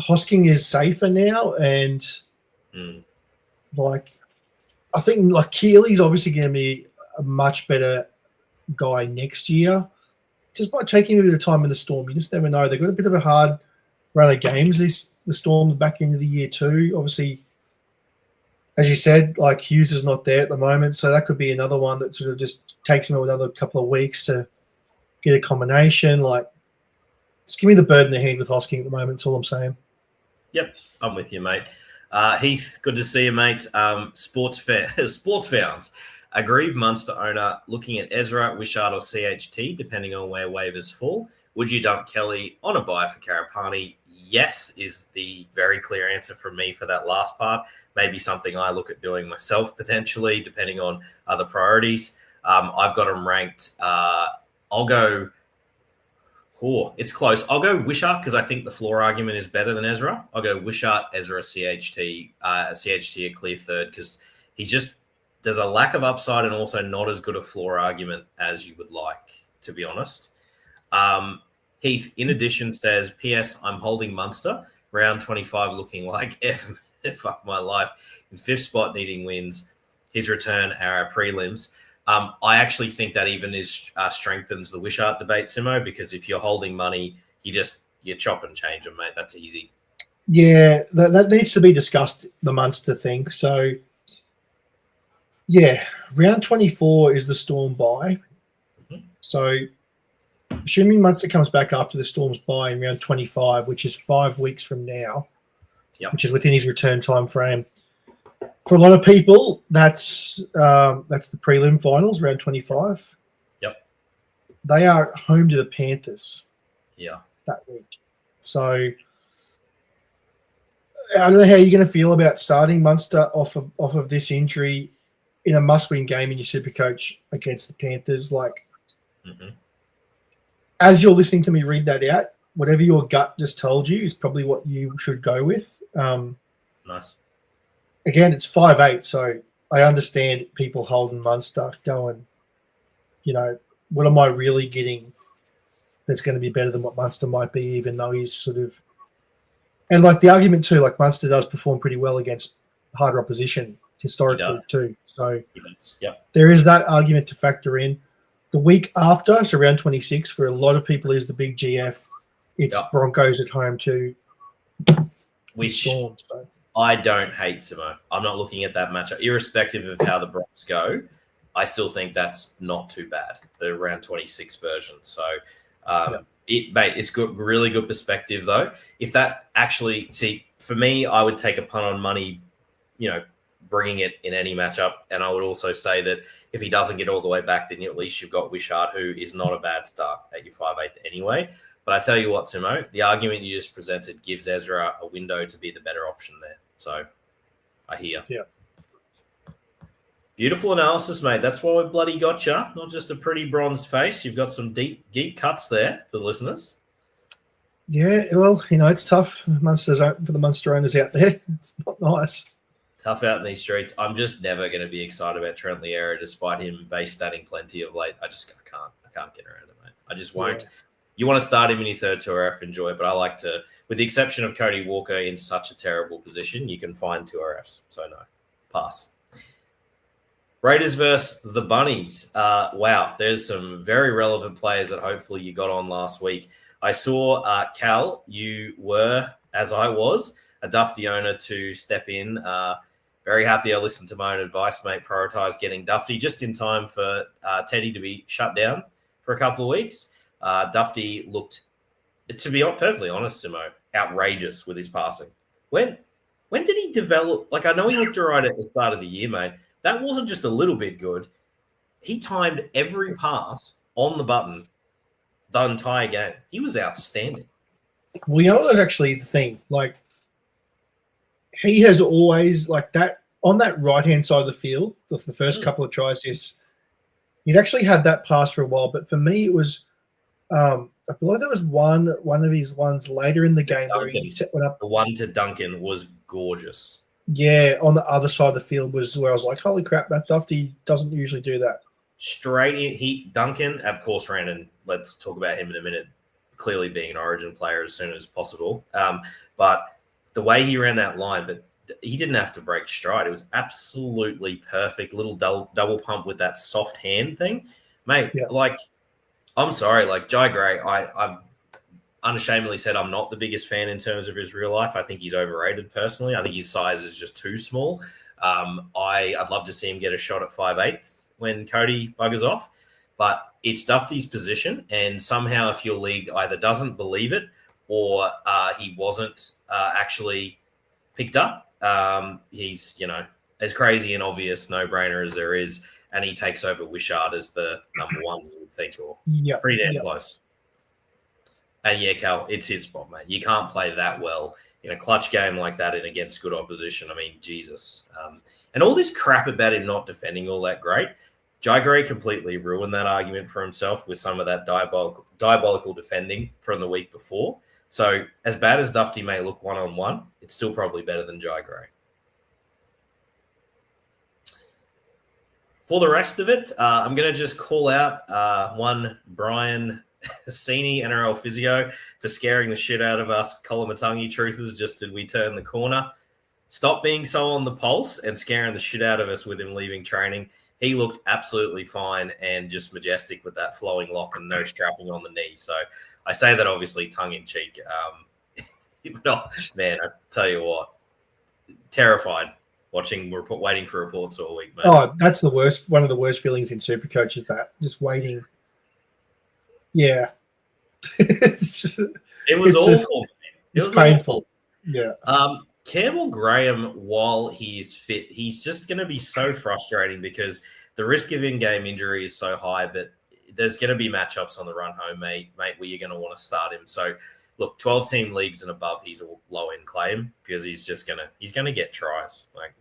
Hosking is safer now, and like, I think like Keely's obviously going to be a much better guy next year. Just by taking a bit of time in the Storm, you just never know. They've got a bit of a hard run of games. The Storm back into the year too. Obviously, as you said, like Hughes is not there at the moment, so that could be another one that sort of just takes him another couple of weeks to get a combination. Like, just give me the bird in the hand with Hosking at the moment. That's all I'm saying.
Yep, I'm with you, mate. Heath, good to see you, mate. Sports fans. Aggrieved Munster owner looking at Ezra, Wishart, or CHT, depending on where waivers fall. Would you dump Kelly on a buy for Karapani? Yes, is the very clear answer from me for that last part. Maybe something I look at doing myself potentially, depending on other priorities. I've got them ranked. I'll go. It's close. I'll go Wishart because I think the floor argument is better than Ezra. I'll go Wishart, Ezra, CHT. CHT a clear third because there's a lack of upside and also not as good a floor argument as you would like, to be honest. Heath, in addition, says, P.S. I'm holding Munster, round 25 looking like fuck my life. In fifth spot needing wins. His return are our prelims. I actually think that even strengthens the Wishart debate, Simo, because if you're holding money, you chop and change them, mate. That's easy.
Yeah, that needs to be discussed, the Munster thing. So, yeah, round 24 is the Storm bye. Mm-hmm. So, assuming Munster comes back after the Storm's bye in round 25, which is 5 weeks from now, which is within his return time frame. For a lot of people, that's the prelim finals, round 25.
Yep.
They are home to the Panthers.
Yeah.
That week. So I don't know how you're going to feel about starting Munster off of this injury in a must-win game in your Supercoach against the Panthers. Like, as you're listening to me read that out, whatever your gut just told you is probably what you should go with.
Nice.
Again, it's 5'8", so I understand people holding Munster going, what am I really getting that's going to be better than what Munster might be, even though he's sort of – and, like, the argument too, like, Munster does perform pretty well against harder opposition historically too. So there is that argument to factor in. The week after, so round 26, for a lot of people is the big GF. It's Broncos at home too.
Storm, so. I don't hate Simo. I'm not looking at that matchup. Irrespective of how the Bronx go, I still think that's not too bad, the round 26 version. So, it's good, really good perspective, though. If that actually, for me, I would take a punt on money, bringing it in any matchup. And I would also say that if he doesn't get all the way back, then at least you've got Wishart, who is not a bad start at your 5'8" anyway. But I tell you what, Simo, the argument you just presented gives Ezra a window to be the better option there. So I hear.
Yeah.
Beautiful analysis, mate. That's why we bloody got you. Not just a pretty bronzed face. You've got some deep cuts there for the listeners.
Yeah, well, it's tough for the Munster owners out there. It's not nice.
Tough out in these streets. I'm just never going to be excited about Trent Liera, despite him base statting plenty of late. I can't get around it, mate. I just won't. Yeah. You want to start him in your third 2RF, enjoy it. But I like to, with the exception of Cody Walker in such a terrible position, you can find 2RFs. So no, pass. Raiders versus the Bunnies. Wow, there's some very relevant players that hopefully you got on last week. I saw, Cal, you were, as I was, a Dufty owner to step in. Very happy I listened to my own advice, mate. Prioritise getting Dufty just in time for Teddy to be shut down for a couple of weeks. Dufty looked, to be perfectly honest, Simo, outrageous with his passing. When did he develop? Like, I know he looked all right at the start of the year, mate. That wasn't just a little bit good. He timed every pass on the button the entire game. He was outstanding.
Well, that's actually the thing. Like, he has always, like, that on that right-hand side of the field, the first couple of tries, he's actually had that pass for a while. But for me, it was, I believe there was one of his ones later in the game where he set one up.
The one to Duncan was gorgeous.
Yeah, on the other side of the field was where I was like, holy crap, that Dufty doesn't usually do that.
Straight in, Duncan, of course, ran, and let's talk about him in a minute, clearly being an Origin player as soon as possible. But the way he ran that line, but he didn't have to break stride. It was absolutely perfect. Little double pump with that soft hand thing. Mate, like, I'm sorry, like, Jai Gray, I'm unashamedly said I'm not the biggest fan in terms of his real life. I think he's overrated personally. I think his size is just too small. I'd love to see him get a shot at 5'8" when Cody buggers off, but it's Dufty's position, and somehow if your league either doesn't believe it or he wasn't actually picked up, he's, as crazy and obvious no-brainer as there is, and he takes over Wishart as the number one, you would think, or pretty damn close. And yeah, Cal, it's his spot, mate. You can't play that well in a clutch game like that and against good opposition. I mean, Jesus. And all this crap about him not defending all that great, Jai Gray completely ruined that argument for himself with some of that diabolical defending from the week before. So as bad as Dufty may look one-on-one, it's still probably better than Jai Gray. For the rest of it, I'm going to just call out one Brian Sini, NRL physio, for scaring the shit out of us Kolamatangi truthers. Just did we turn the corner? Stop being so on the pulse and scaring the shit out of us with him leaving training. He looked absolutely fine and just majestic with that flowing lock and no strapping on the knee. So I say that obviously tongue in cheek. Man, I tell you what, terrified waiting for reports all week, man.
Oh, that's the worst. One of the worst feelings in SuperCoach is that, just waiting. Yeah.
It was awful.
It's painful. Yeah.
Campbell Graham, while he is fit, he's just going to be so frustrating because the risk of in-game injury is so high, but there's going to be matchups on the run home, mate, where you're going to want to start him. So, look, 12-team leagues and above, he's a low-end claim because he's going to get tries. Like,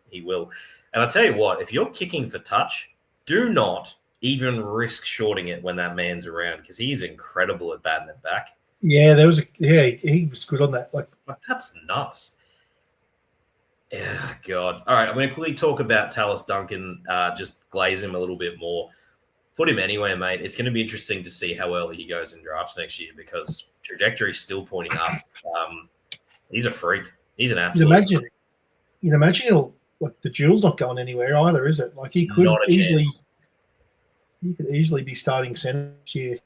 he will. And I'll tell you what, if you're kicking for touch, do not even risk shorting it when that man's around because he's incredible at batting it back.
Yeah, he was good on that. Like
that's nuts. Yeah, God. All right, I'm going to quickly talk about Tallis Duncan, just glaze him a little bit more. Put him anywhere, mate. It's going to be interesting to see how early he goes in drafts next year because trajectory's still pointing up. He's a freak. He's an absolute freak.
You'd imagine the duel's not going anywhere either, is it? Like he could easily be starting centre next year.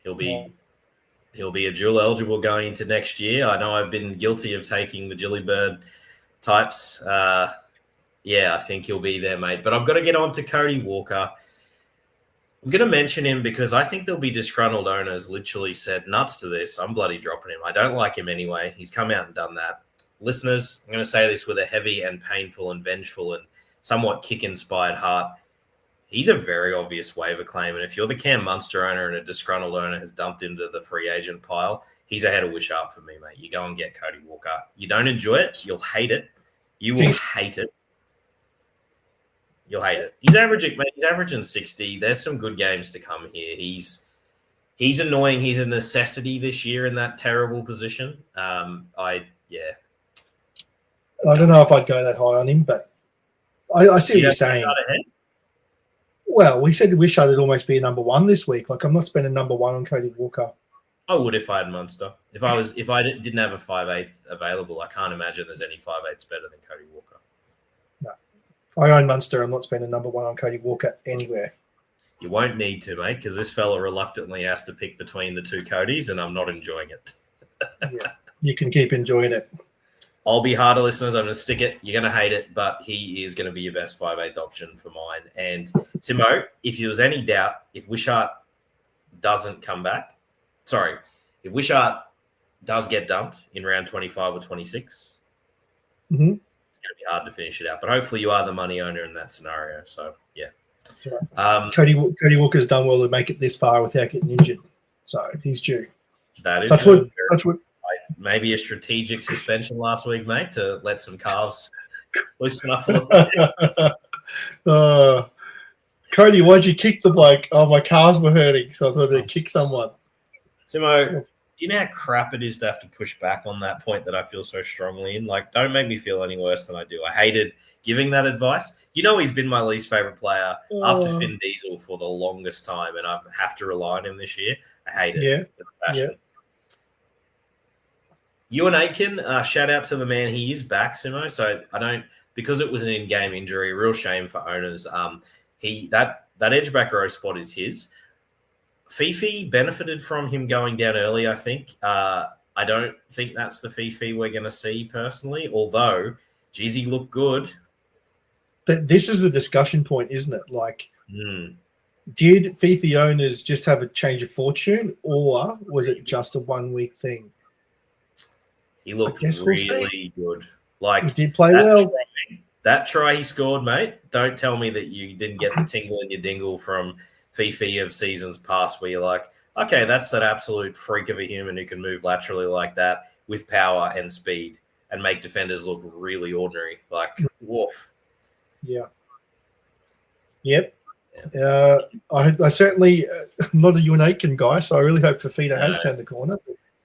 He'll be a dual eligible going into next year. I know I've been guilty of taking the Gillybird types. I think he'll be there, mate. But I've got to get on to Cody Walker. I'm going to mention him because I think there'll be disgruntled owners literally said nuts to this. I'm bloody dropping him. I don't like him anyway. He's come out and done that. Listeners, I'm going to say this with a heavy and painful and vengeful and somewhat kick-inspired heart. he's a very obvious waiver claim. And if you're the Cam Munster owner and a disgruntled owner has dumped into the free agent pile, he's ahead of Wishart for me, mate. You go and get Cody Walker. You don't enjoy it, you'll hate it. You will hate it. You'll hate it. He's averaging 60. There's some good games to come here. He's annoying. He's a necessity this year in that terrible position. I don't
know if I'd go that high on him, but I see what you're saying. Well, we said Wishart would almost be a number one this week. Like, I'm not spending number one on Cody Walker.
I would if I had Munster. If I didn't have a 5'8" available, I can't imagine there's any 5'8s better than Cody Walker.
No. If I own Munster, I'm not spending number one on Cody Walker anywhere.
You won't need to, mate, because this fella reluctantly has to pick between the two Codys, and I'm not enjoying it.
Yeah, you can keep enjoying it.
I'll be harder, listeners. I'm going to stick it. You're going to hate it, but he is going to be your best 5'8" option for mine. And, Simo, if there was any doubt, if Wishart doesn't come back, if Wishart does get dumped in round 25 or 26, it's going to be hard to finish it out. But hopefully you are the money owner in that scenario. So, yeah.
Right. Cody Walker's done well to make it this far without getting injured. So, he's due.
That is
That's what
maybe a strategic suspension last week, mate, to let some calves loosen up a little bit.
Cody, why'd you kick the bloke? Oh, my calves were hurting, so I thought I'd kick someone.
Simo, do you know how crap it is to have to push back on that point that I feel so strongly in? Like, don't make me feel any worse than I do. I hated giving that advice. You know, he's been my least favorite player after Finn Diesel for the longest time, and I have to rely on him this year. I hate it. Yeah. Ewan Aitken, shout out to the man. He is back, Simo. So because it was an in-game injury, real shame for owners. That edge back row spot is his. Fifi benefited from him going down early, I think. I don't think that's the Fifi we're going to see personally, although, geez, he looked good.
This is the discussion point, isn't it? Like, did Fifi owners just have a change of fortune, or was it just a 1 week thing?
He looked really good. Like,
he did play well.
That try he scored, mate, don't tell me that you didn't get the tingle in your dingle from Fifi of seasons past where you're like, okay, that's that absolute freak of a human who can move laterally like that with power and speed and make defenders look really ordinary. Like, woof.
Yeah. Yep. I certainly I'm not a Ewan Aitken guy, so I really hope Fafita has turned the corner.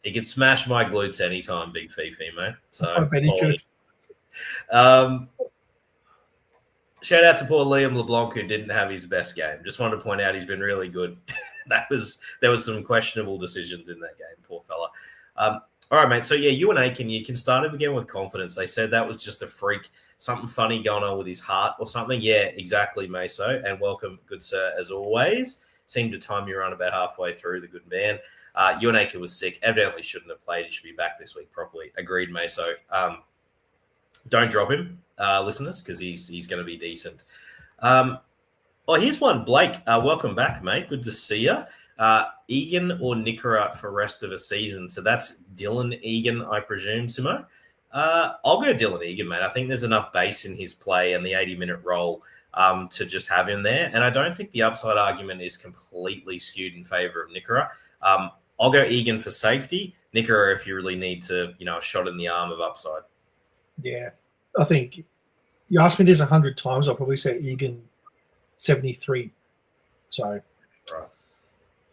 He can smash my glutes anytime, big Fifi, mate. So
I bet he could.
Shout out to poor Liam LeBlanc, who didn't have his best game. Just wanted to point out he's been really good. There was some questionable decisions in that game, poor fella. All right, mate. So, yeah, Ewan Aitken, you can start him again with confidence. They said that was just a freak, something funny going on with his heart or something. Yeah, exactly, Meso. And welcome, good sir, as always. Seemed to time you around about halfway through, the good man. Ewan Aitken was sick. Evidently shouldn't have played. He should be back this week properly. Agreed, Meso. Don't drop him, listeners, because he's going to be decent. Here's one. Blake, welcome back, mate. Good to see you. Egan or Nickera for rest of a season. So that's Dylan Egan, I presume, Simo. I'll go Dylan Egan, mate. I think there's enough base in his play and the 80-minute role to just have him there. And I don't think the upside argument is completely skewed in favor of Nickera. I'll go Egan for safety. Nickera if you really need to, a shot in the arm of upside.
Yeah. I think you asked me this 100 times, I'll probably say Egan 73. So,
right.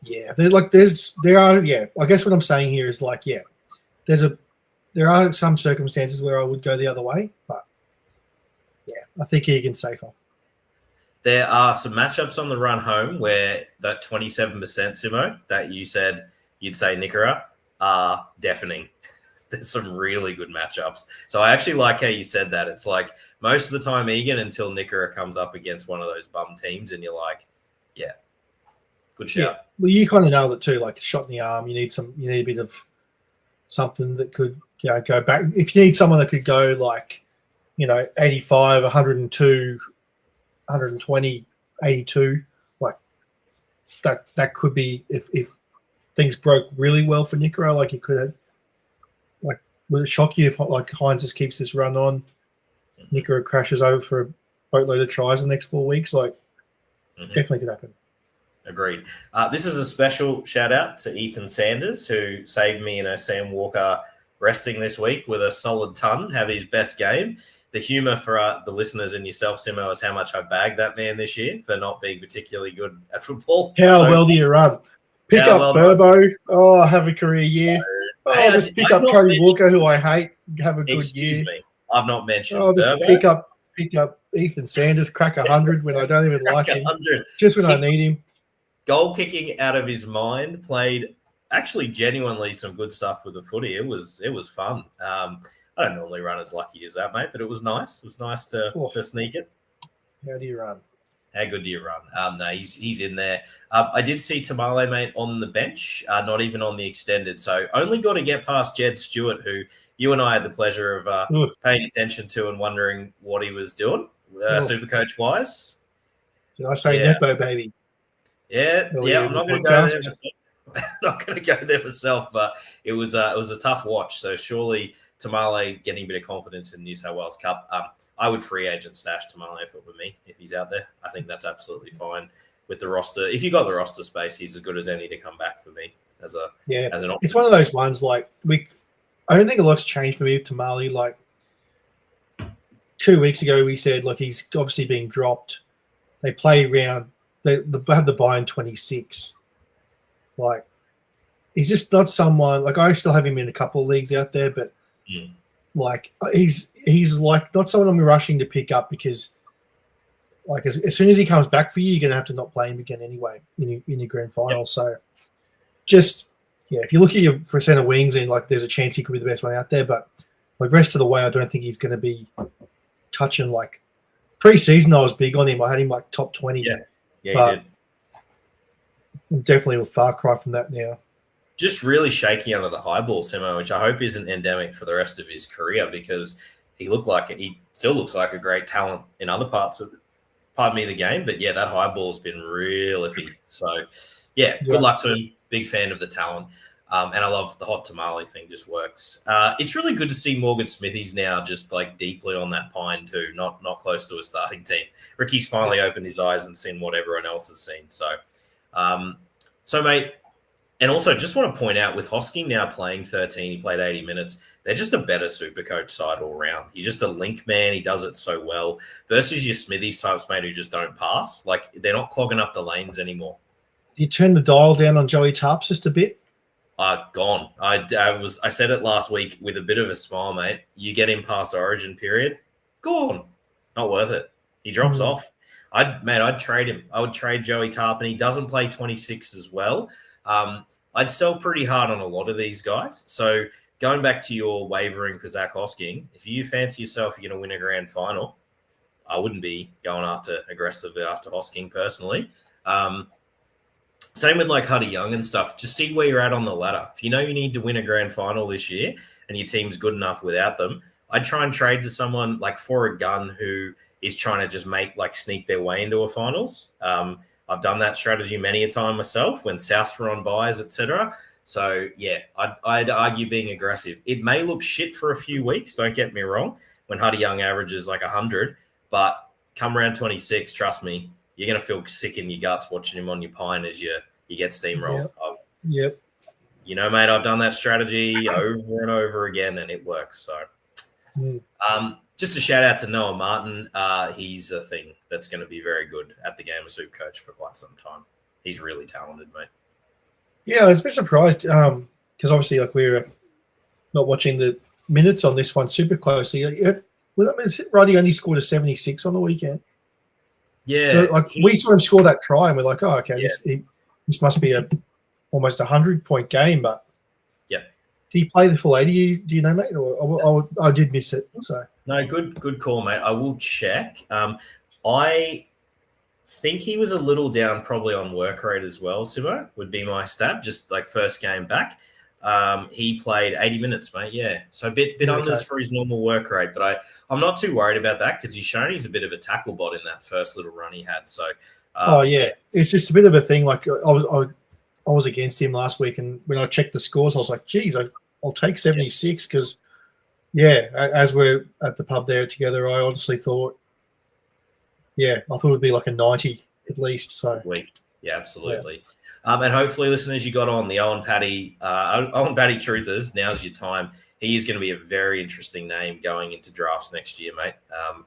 Yeah, I guess what I'm saying here is like, yeah, there are some circumstances where I would go the other way, but yeah, I think Egan's safer.
There are some matchups on the run home where that 27% Simo that you said you'd say Nickera are deafening. There's some really good matchups. So I actually like how you said that. It's like most of the time Egan until Nickera comes up against one of those bum teams and you're like, yeah, good shout.
Yeah. Well, you kind of nailed it too, like a shot in the arm. You need a bit of something that could go back. If you need someone that could go like, 85, 102, 120, 82, like that could be if things broke really well for Nickera, like you could have. Like, would it shock you if like Hines just keeps this run on? Nickera crashes over for a boatload of tries the next 4 weeks. Like, Definitely could happen.
Agreed. This is a special shout out to Ethan Sanders, who saved me Sam Walker resting this week with a solid ton, have his best game. The humour for the listeners and yourself, Simo, is how much I bagged that man this year for not being particularly good at football.
How well do you run? Pick up Burbo. Oh, have a career year.
Hey,
just pick up Cody Walker, who I hate. Have a good year.
Excuse me. I've not mentioned
just Burbo. Pick up Ethan Sanders, crack 100 when I don't even like him. 100. Just when I need him.
Goal kicking out of his mind, played actually genuinely some good stuff with the footy. It was fun. I don't normally run as lucky as that, mate, but it was nice. It was nice to sneak it.
How do you run?
How good do you run? No, he's in there. I did see Tamale, mate, on the bench, not even on the extended. So only got to get past Jed Stewart, who you and I had the pleasure of paying attention to and wondering what he was doing, SuperCoach-wise.
Did I say Nepo, baby?
Yeah, I'm not going to go there myself. Not going to go there myself, but it was a tough watch. So surely Tamale getting a bit of confidence in the New South Wales Cup. I would free agent stash Tamale if it were me, if he's out there. I think that's absolutely fine with the roster. If you got the roster space, he's as good as any to come back for me as an option.
It's one of those ones I don't think a lot's changed for me with Tamale. Like 2 weeks ago, we said, look, he's obviously being dropped. They play round. They have the bye in 26. Like, he's just not someone. Like, I still have him in a couple of leagues out there, but like he's like not someone I'm rushing to pick up because, like, as soon as he comes back for you, you're gonna have to not play him again anyway in your grand final. Yep. So, just if you look at your percent of wings and like, there's a chance he could be the best one out there, but like rest of the way, I don't think he's going to be touching like pre-season. I was big on him. I had him like top 20.
Yeah, you did.
Definitely a far cry from that now.
Just really shaky under the high ball, Simo, which I hope isn't endemic for the rest of his career because he still looks like a great talent in other parts of the game. But yeah, that high ball's been real iffy. So good luck to him. Big fan of the talent. And I love the hot tamale thing, just works. It's really good to see Morgan Smithies now just like deeply on that pine too, not close to a starting team. Ricky's finally opened his eyes and seen what everyone else has seen. So mate, and also just want to point out with Hosking now playing 13, he played 80 minutes. They're just a better SuperCoach side all round. He's just a link man. He does it so well versus your Smithies types, mate, who just don't pass. Like they're not clogging up the lanes anymore.
Do you turn the dial down on Joey Tarps just a bit?
Gone. I said it last week with a bit of a smile, mate. You get him past Origin period, gone. Not worth it. He drops off. I'd trade him. I would trade Joey Tarp, and he doesn't play 26 as well. I'd sell pretty hard on a lot of these guys. So going back to your wavering for Zach Hosking, if you fancy yourself you're going to win a grand final, I wouldn't be going aggressively after Hosking personally. Same with like Huddy Young and stuff. Just see where you're at on the ladder. If you know you need to win a grand final this year and your team's good enough without them, I'd try and trade to someone like for a gun who is trying to just sneak their way into a finals. I've done that strategy many a time myself when Souths were on buys, etc. So, yeah, I'd argue being aggressive. It may look shit for a few weeks, don't get me wrong, when Huddy Young averages like 100, but come round 26, trust me, you're going to feel sick in your guts watching him on your pine as you get steamrolled.
Yep.
You know, mate, I've done that strategy over and over again, and it works. So, just a shout out to Noah Martin. He's a thing that's going to be very good at the game of SuperCoach for quite some time. He's really talented, mate. Yeah,
I was a bit surprised because obviously, like, we're not watching the minutes on this one super closely. Roddy only scored a 76 on the weekend.
Yeah,
so, like we saw him score that try, and we're like, oh, okay, this must be almost 100-point game. But did he play the full 80? Do you know, mate? Or I did miss it. So
no, good call, mate. I will check. I think he was a little down, probably on work rate as well. Simo would be my stab. Just like first game back, he played 80 minutes, mate. Yeah, so a bit unders for his normal work rate, but I'm not too worried about that because he's shown he's a bit of a tackle bot in that first little run he had. So,
it's just a bit of a thing. Like I was against him last week, and when I checked the scores, I was like, geez, I'll take 76 because, as we're at the pub there together, I honestly thought, I thought it would be like a 90 at least. So
week. Yeah, absolutely. And hopefully, listeners, you got on the Owen Paddy Truthers. Now's your time. He is going to be a very interesting name going into drafts next year, mate.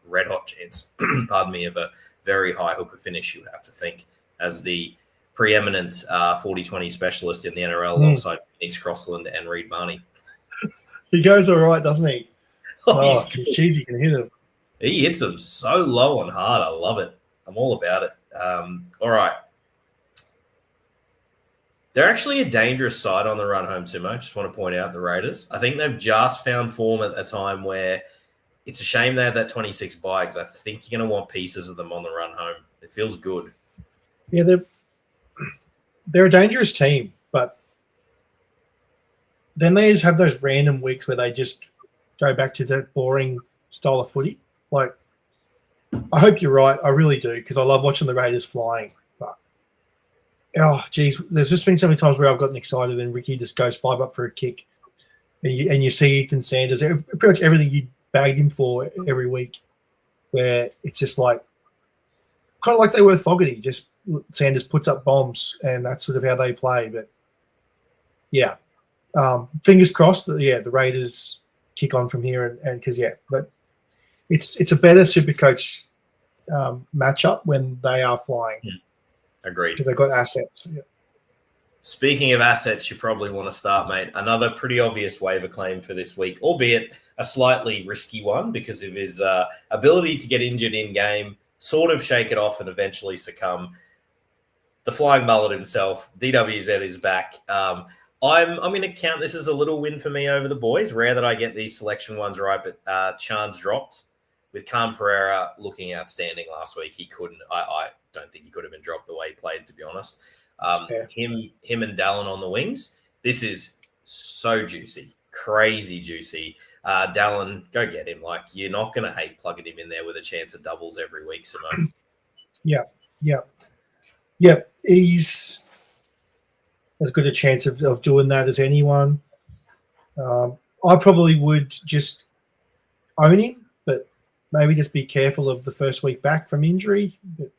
Red hot chance, pardon me, of a very high hooker finish, you would have to think, as the preeminent 40-20 specialist in the NRL alongside Phoenix Crossland and Reed Barney.
He goes all right, doesn't he?
Oh,
geez, he can hit him.
He hits them so low and hard. I love it. I'm all about it. All right. They're actually a dangerous side on the run home, Timo. I just want to point out the Raiders. I think they've just found form at a time where it's a shame they have that 26 bye because I think you're going to want pieces of them on the run home. It feels good.
Yeah, they're a dangerous team, but then they just have those random weeks where they just go back to that boring style of footy. Like, I hope you're right. I really do because I love watching the Raiders flying. But, oh, geez, there's just been so many times where I've gotten excited and Ricky just goes 5 up for a kick. And you see Ethan Sanders, pretty much everything you bagged him for every week, where it's just like, kind of like they were Fogarty, just Sanders puts up bombs and that's sort of how they play. But, yeah, fingers crossed that, the Raiders kick on from here and because, but it's a better Supercoach matchup when they are flying.
Agreed.
Because they've got assets. Yeah.
Speaking of assets, you probably want to start, mate. Another pretty obvious waiver claim for this week, albeit a slightly risky one because of his ability to get injured in-game, sort of shake it off and eventually succumb. The flying mullet himself, DWZ is back. I'm going to count this as a little win for me over the boys. Rare that I get these selection ones right, but Chan's dropped. With Khan Pereira looking outstanding last week, he couldn't. I don't think he could have been dropped the way he played, to be honest. Him and Dallin on the wings. This is so juicy, crazy juicy. Dallin, go get him. Like, you're not going to hate plugging him in there with a chance of doubles every week, Simone.
Yeah. He's as good a chance of doing that as anyone. I probably would just own him, but maybe just be careful of the first week back from injury. But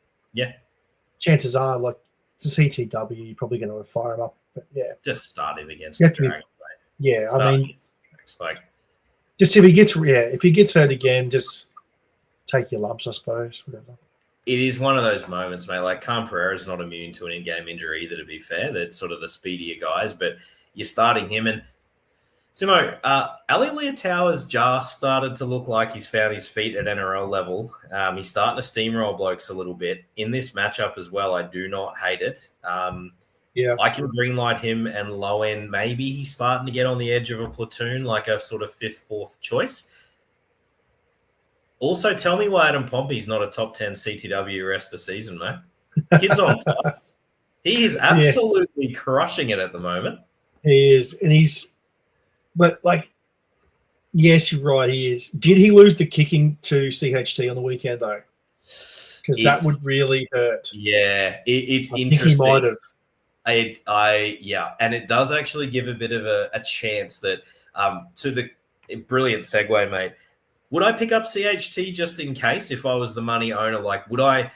chances are, like, it's a CTW, you're probably going to fire him up. But
just start him against the Dragons.
Just if he gets hurt again, just take your lumps, I suppose. Whatever.
It is one of those moments, mate. Like, Khan Pereira is not immune to an in-game injury either, to be fair. They're sort of the speedier guys, but you're starting him. And, Simo, Ali Leotau has just started to look like he's found his feet at NRL level. He's starting to steamroll blokes a little bit. In this matchup as well, I do not hate it. I can greenlight him and low end. Maybe he's starting to get on the edge of a platoon, like a sort of 5th, 4th choice. Also, tell me why Adam Pompey's not a top 10 CTW rest of season, mate. Kid's on fire. He is absolutely crushing it at the moment.
He is. And but like, yes, you're right, he is. Did he lose the kicking to CHT on the weekend, though? Because that would really hurt.
Yeah, it's
I
interesting.
Think he might have.
And it does actually give a bit of a chance that to the brilliant segue, mate. Would I pick up CHT just in case if I was the money owner? Like, would I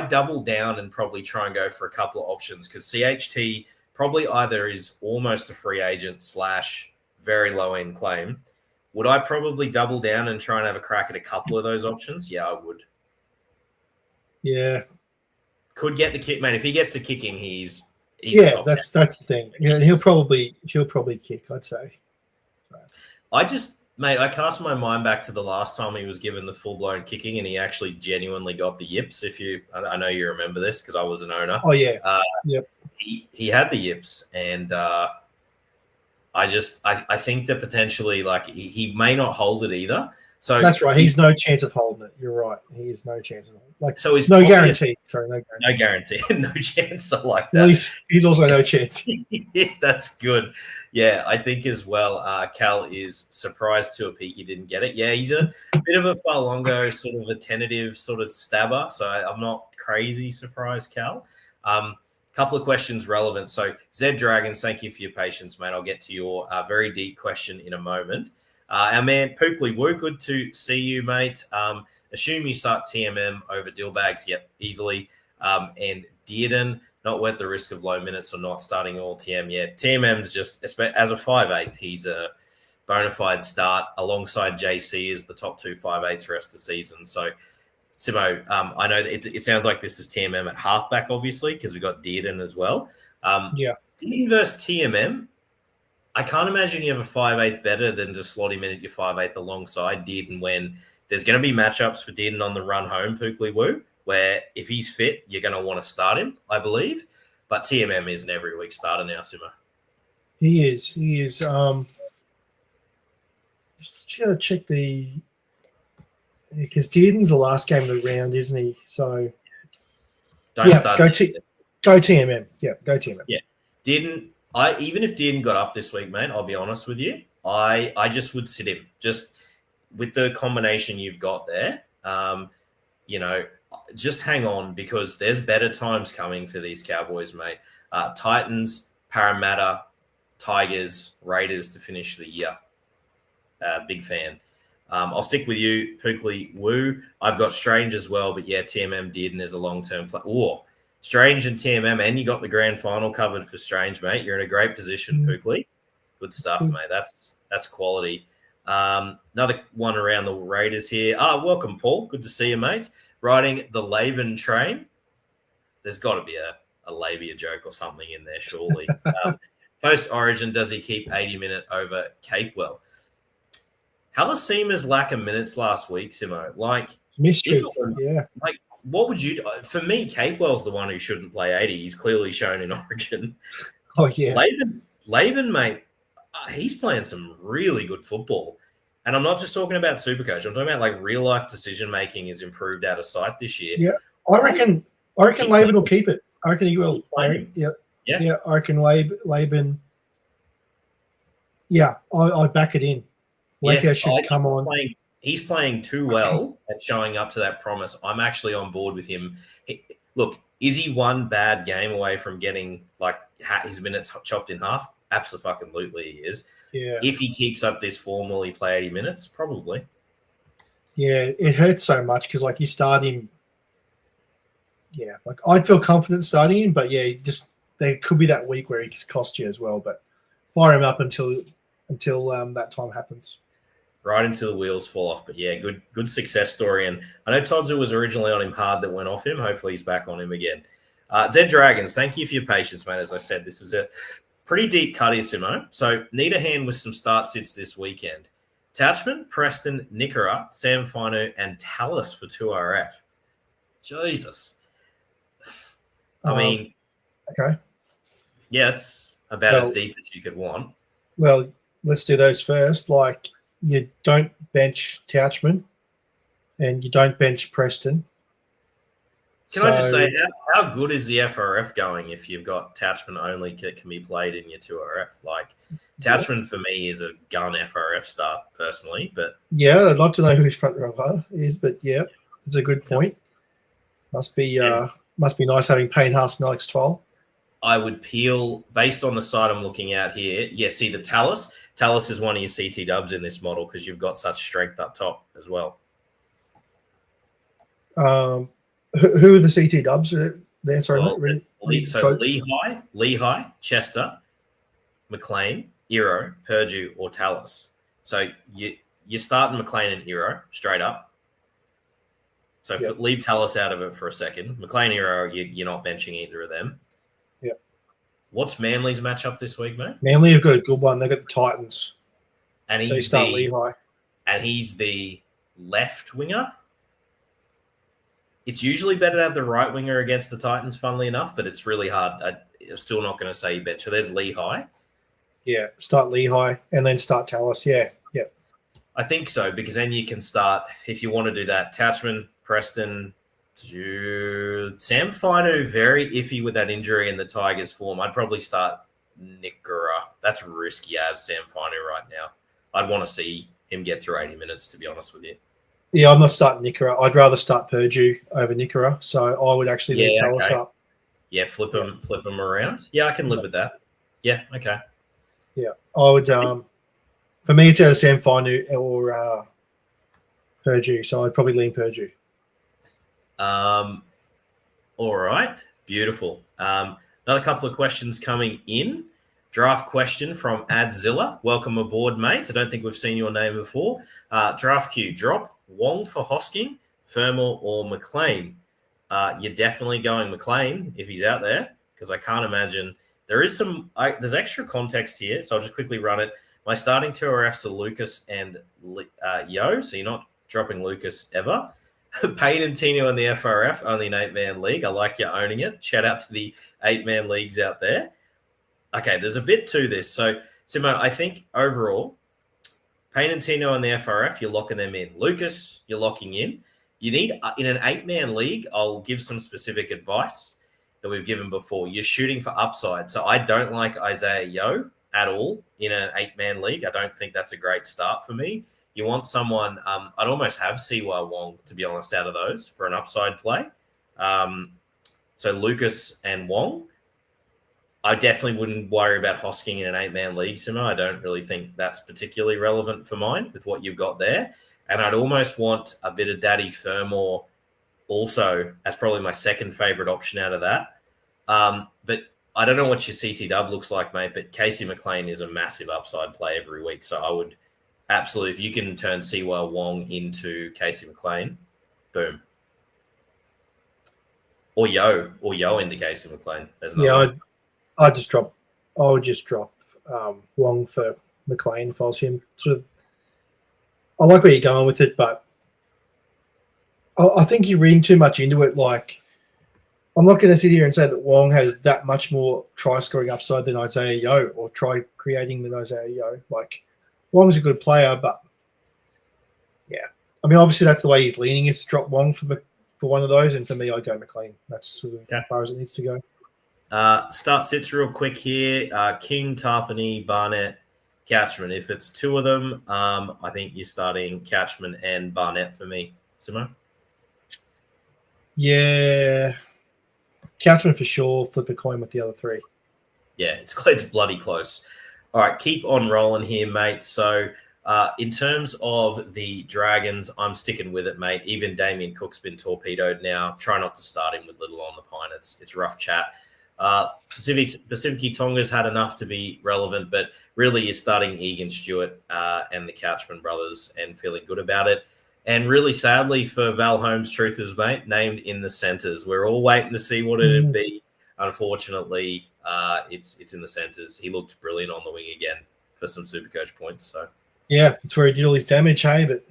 double down and probably try and go for a couple of options? Because CHT probably either is almost a free agent / very low end claim. Would I probably double down and try and have a crack at a couple of those options? Yeah, I would.
Yeah.
Could get the kick, man. If he gets the kicking, he's
that's the thing. Yeah, and he'll probably kick, I'd say.
I cast my mind back to the last time he was given the full-blown kicking and he actually genuinely got the yips. I know you remember this because I was an owner.
Oh, yeah. Yep.
He had the yips and I think that potentially, like, he may not hold it either. So
that's right. He's no chance of holding it. You're right. He is no chance of holding it. Like,
so he's
no guarantee. Sorry, no guarantee.
No guarantee. No chance. I like that.
Well, he's also no chance.
That's good. Yeah, I think as well, Cal is surprised to a peak he didn't get it. Yeah, he's a bit of a Falongo, sort of a tentative sort of stabber. So I'm not crazy surprised, Cal. Couple of questions relevant. So Zed Dragons, thank you for your patience, mate. I'll get to your very deep question in a moment. Our man Pookley Woo, good to see you, mate. Assume you start TMM over Dillbags. Yep, easily. And Dearden, not worth the risk of low minutes or not starting all TM yet. TMM's just, as a 5'8", he's a bona fide start alongside JC as the top 2 5'8s rest of season. So, Simo, I know that it sounds like this is TMM at halfback, obviously, because we've got Dearden as well. Dearden versus TMM, I can't imagine you have a 5'8 better than to slot him in at your 5'8 alongside Dearden when there's going to be matchups for Dearden on the run home, Pookley Woo, where if he's fit, you're going to want to start him, I believe. But TMM is an every week starter now, Simo.
He is. Just check because Dearden's the last game of the round, isn't he? So go TMM. Yeah, go TMM.
Yeah, Dearden. Even if Dearden got up this week, mate, I'll be honest with you, I just would sit him just with the combination you've got there. Just hang on because there's better times coming for these Cowboys, mate. Titans, Parramatta, Tigers, Raiders to finish the year. Big fan. I'll stick with you, Pookley Woo. I've got Strange as well, but yeah, TMM Dearden is a long-term play. Oh, Strange and TMM, and you got the grand final covered for Strange, mate. You're in a great position, Pookley. Good stuff, mate. That's quality. Another one around the Raiders here. Welcome, Paul. Good to see you, mate. Riding the Laban train. There's got to be a labia joke or something in there, surely. Post-Origin, does he keep 80-minute over Capewell? How the Seamers lack of minutes last week, Simo?
Mystery, yeah.
What would you do? For me, Capewell's the one who shouldn't play 80. He's clearly shown in Origin.
Oh, yeah.
Laban, mate, he's playing some really good football. And I'm not just talking about Supercoach. I'm talking about real-life decision-making is improved out of sight this year.
Yeah, I reckon Laban will keep it. I reckon he will. Yeah. I reckon Laban. Yeah, I back it in. Waco should come on.
He's playing too well at showing up to that promise. I'm actually on board with him. Look, is he one bad game away from getting his minutes chopped in half? Absolutely, he is.
Yeah.
If he keeps up this form, will he play 80 minutes? Probably.
Yeah, it hurts so much because you start him. Yeah, I'd feel confident starting him, but yeah, there could be that week where he just cost you as well. But fire him up until that time happens.
Right until the wheels fall off. But yeah, good success story. And I know Todzer was originally on him hard that went off him. Hopefully he's back on him again. Zed Dragons, thank you for your patience, mate. As I said, this is a pretty deep cut here, Simo. So need a hand with some start sits this weekend. Touchman, Preston, Nickera, Sam Finu, and Tallis for 2RF. Jesus. I mean.
Okay.
Yeah, it's about as deep as you could want.
Well, let's do those first. You don't bench Touchman and you don't bench Preston.
Can I just say, how good is the FRF going if you've got Touchman only that can be played in your 2RF? Touchman for me is a gun FRF start personally, but
yeah, I'd love to know who his front rower is, but yeah, it's a good point. Must be nice having Payne Haas and Alex Twal.
I would peel based on the side I'm looking at here. Yeah, see the Tallis. Tallis is one of your CT dubs in this model because you've got such strength up top as well.
Who are the CT dubs there? Sorry,
Lehigh, Chester, McLean, Iro, Purdue, or Tallis. So you're starting McLean and Iro straight up. So leave Tallis out of it for a second. McLean, Iro, you're not benching either of them. What's Manly's matchup this week, mate?
Manly have got a good one. They've got the Titans.
And
so you start Lehigh.
And he's the left winger. It's usually better to have the right winger against the Titans, funnily enough, but it's really hard. I'm still not going to say bench. So there's Lehigh.
Yeah, start Lehigh and then start Tallis. Yeah.
I think so, because then you can start, if you want to do that, Touchman, Preston, Sam Finu, very iffy with that injury in the Tigers form. I'd probably start Nickera. That's risky as Sam Finu right now. I'd want to see him get through 80 minutes, to be honest with you.
Yeah, I'm not starting Nickera. I'd rather start Purdue over Nickera. So I would actually leave Tallis up.
Yeah, flip him around. Yeah, I can live with that. Yeah, okay.
Yeah, I would. For me, it's either Sam Finu or Purdue. So I'd probably lean Purdue.
All right. Beautiful. Another couple of questions coming in. Draft question from Adzilla. Welcome aboard, mate. I don't think we've seen your name before. Draft Q, drop Wong for Hosking, Fermor, or McLean. You're definitely going McLean if he's out there, because I can't imagine. There is there's extra context here, so I'll just quickly run it. My starting two RFs are Lucas and Yo, so you're not dropping Lucas ever. Payne and Tino in the FRF, only an 8-man league. I like you owning it. Shout out to the 8-man leagues out there. Okay, there's a bit to this. So, Simo, I think overall, Payne and Tino in the FRF, you're locking them in. Lucas, you're locking in. You need, in an 8-man league, I'll give some specific advice that we've given before. You're shooting for upside. So I don't like Isaiah Yo at all in an 8-man league. I don't think that's a great start for me. You want someone, I'd almost have Siwa Wong, to be honest, out of those for an upside play. So Lucas and Wong. I definitely wouldn't worry about Hosking in an 8-man league, Simo. I don't really think that's particularly relevant for mine with what you've got there. And I'd almost want a bit of Daddy Fermor also as probably my second favourite option out of that. But I don't know what your CT dub looks like, mate, but Casey McLean is a massive upside play every week. So I would absolutely, if you can turn Siwa Wong into Casey McLean, boom. Or Yo into Casey McLean.
I would just drop Wong for McLean if I was him. Sort of, I like where you're going with it, but I think you're reading too much into it. Like, I'm not going to sit here and say that Wong has that much more try-scoring upside than Isaiah Yo or try creating than Isaiah Yo. Like, Wong's a good player, but yeah. I mean, obviously that's the way he's leaning, is to drop Wong for one of those, and for me, I'd go McLean. That's sort of as far as it needs to go.
Start sits real quick here. King, Tarpany, Barnett, Couchman. If it's two of them, I think you're starting Couchman and Barnett for me. Simo?
Yeah. Couchman for sure. Flip a coin with the other three.
Yeah, it's bloody close. All right, keep on rolling here, mate. So in terms of the Dragons, I'm sticking with it, mate. Even Damien Cook's been torpedoed now. Try not to start him with Little on the Pine. It's rough chat. Pacific Tonga's had enough to be relevant, but really you're starting Egan Stewart and the Couchman brothers and feeling good about it. And really sadly for Val Holmes Truthers, mate, named in the centres. We're all waiting to see what it'd be. Unfortunately, it's in the centres. He looked brilliant on the wing again for some Supercoach points. So
yeah, that's where he did all his damage, hey, but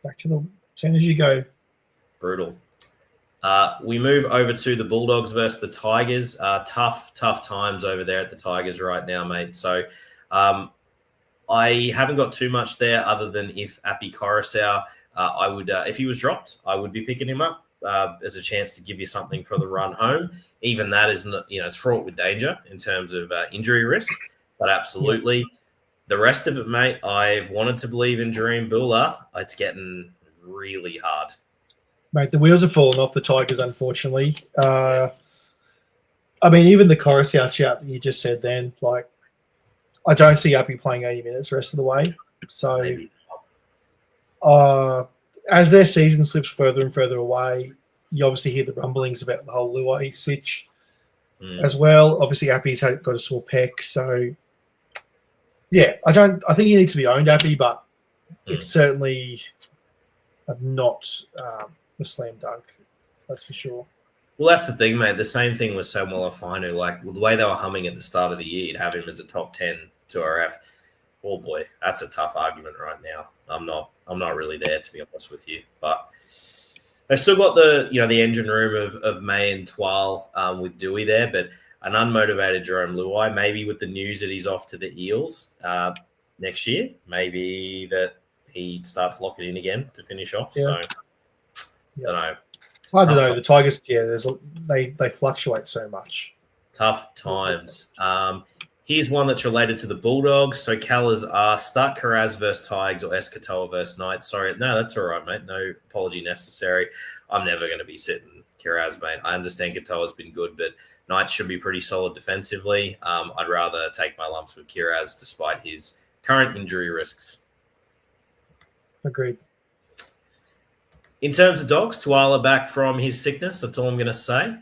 back to the centres you go.
Brutal. We move over to the Bulldogs versus the Tigers. Tough times over there at the Tigers right now, mate. So I haven't got too much there other than if Appy Coruscant, I would, if he was dropped, I would be picking him up as a chance to give you something for the run home. Even that isn't, it's fraught with danger in terms of injury risk, but absolutely. Yeah. The rest of it, mate, I've wanted to believe in Dream Bula. It's getting really hard.
Mate, the wheels have fallen off the Tigers, unfortunately. I mean, even the Coruscant shout that you just said then, like, I don't see Uppy playing 80 minutes the rest of the way. So as their season slips further and further away, you obviously hear the rumblings about the whole Luai sitch as well. Obviously, Appy's got a sore pec. So, yeah, I think he needs to be owned, Appy, but it's certainly not a slam dunk. That's for sure.
Well, that's the thing, mate. The same thing with Samuel Afinu. Like, the way they were humming at the start of the year, you'd have him as a top 10 to RF. Oh boy, that's a tough argument right now. I'm not really there, to be honest with you. But they've still got the engine room of May and Twal with Dewey there, but an unmotivated Jerome Luai, maybe with the news that he's off to the Eels next year, maybe that he starts locking in again to finish off. Yeah. So don't know.
I don't know. The Tigers, they fluctuate so much.
Tough times. Here's one that's related to the Bulldogs. So Callas asked, start Carraz versus Tigers or Escatoa versus Knights. Sorry, no, that's all right, mate. No apology necessary. I'm never going to be sitting Carraz, mate. I understand Katoa's been good, but Knights should be pretty solid defensively. I'd rather take my lumps with Kiraz despite his current injury risks.
Agreed.
In terms of dogs, Tuala back from his sickness. That's all I'm going to say.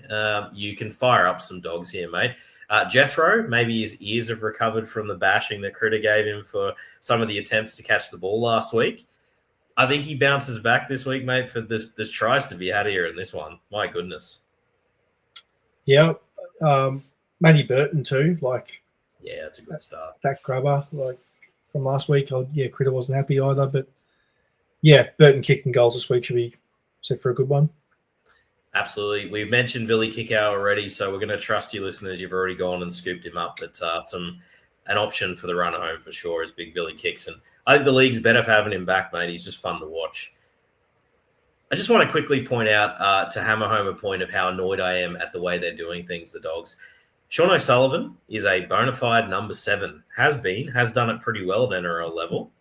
You can fire up some dogs here, mate. Jethro, maybe his ears have recovered from the bashing that Critter gave him for some of the attempts to catch the ball last week. I think he bounces back this week, mate, for this tries to be had here in this one. My goodness.
Yeah. Matty Burton too.
Yeah, that's a good start.
That grubber, from last week. Critter wasn't happy either. But, yeah, Burton kicking goals this week should be set for a good one.
Absolutely. We've mentioned Billy Kickow already, so we're going to trust you listeners. You've already gone and scooped him up. But an option for the run home for sure is Big Billy Kicks. And I think the league's better for having him back, mate. He's just fun to watch. I just want to quickly point out to hammer home a point of how annoyed I am at the way they're doing things, the Dogs. Sean O'Sullivan is a bona fide number 7. Has done it pretty well at NRL level.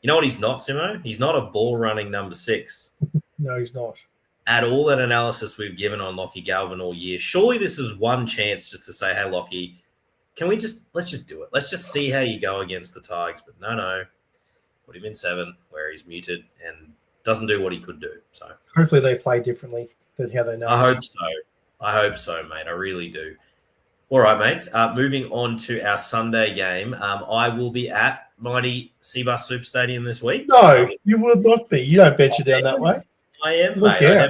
You know what he's not, Simo? He's not a ball-running number 6.
No, he's not.
At all that analysis we've given on Lockie Galvin all year, surely this is one chance just to say, hey, Lockie, let's just do it. Let's just see how you go against the Tigers. But no. Put him in 7 where he's muted and doesn't do what he could do. So
hopefully they play differently than how they know.
I hope so, mate. I really do. All right, mate. Moving on to our Sunday game. I will be at mighty Seabus Super Stadium this week.
No, you will not be. You don't venture down that way.
I am, mate. I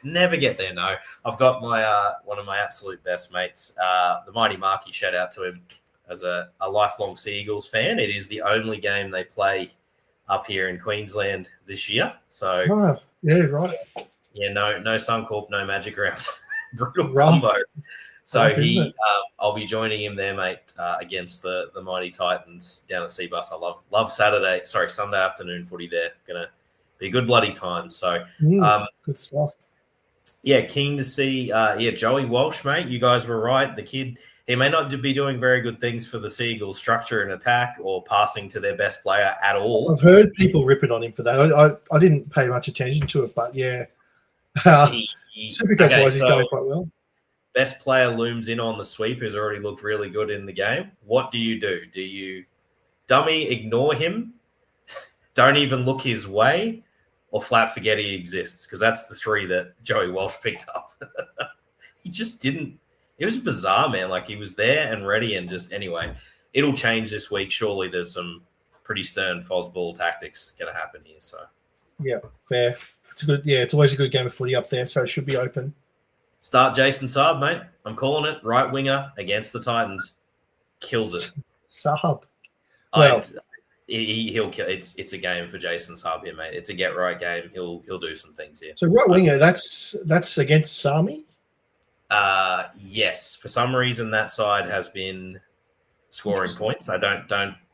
never get there. No, I've got my one of my absolute best mates, the mighty Marky. Shout out to him as a lifelong Sea Eagles fan. It is the only game they play up here in Queensland this year. So
yeah, right.
Yeah, no Suncorp, no Magic Round. Brutal combo. So I'll be joining him there, mate, against the mighty Titans down at Seabus. I love Sunday afternoon footy there. Gonna be a good bloody time. So
good stuff.
Yeah, keen to see Joey Walsh, mate. You guys were right. The kid, he may not be doing very good things for the Sea Eagles structure and attack or passing to their best player at all.
I've heard people ripping on him for that. I didn't pay much attention to it, but yeah. Supercoach-wise, he's going quite well.
Best player looms in on the sweep, who's already looked really good in the game. What do you do? Do you dummy ignore him? Don't even look his way? Or flat forget he exists? Because that's the 3 that Joey Walsh picked up. He just didn't. It was bizarre, man. He was there and ready and just anyway. It'll change this week. Surely there's some pretty stern Fosball tactics going to happen here. So
yeah, fair. It's good. Yeah, it's always a good game of footy up there, so it should be open.
Start Jason Saab, mate. I'm calling it. Right winger against the Titans. Kills it.
Saab. Well,
he'll kill. It's a game for Jason Saab here, mate. It's a get right game. He'll do some things here.
So right winger, that's against Sami?
Yes. For some reason that side has been scoring points. I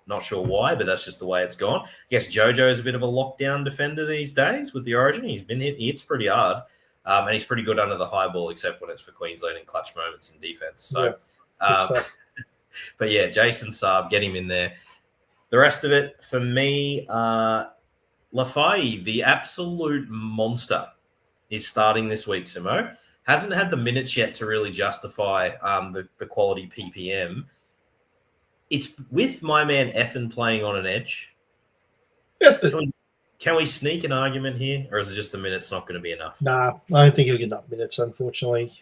not sure why, but that's just the way it's gone. I guess Jojo is a bit of a lockdown defender these days with the Origin. He hits pretty hard. And he's pretty good under the high ball, except when it's for Queensland in clutch moments in defense. So, but yeah, Jason Saab, get him in there. The rest of it for me, Lafai, the absolute monster, is starting this week. Simo hasn't had the minutes yet to really justify the quality PPM. It's with my man Ethan playing on an edge. Can we sneak an argument here, or is it just the minutes not going to be enough?
Nah, I don't think he'll get enough minutes, unfortunately.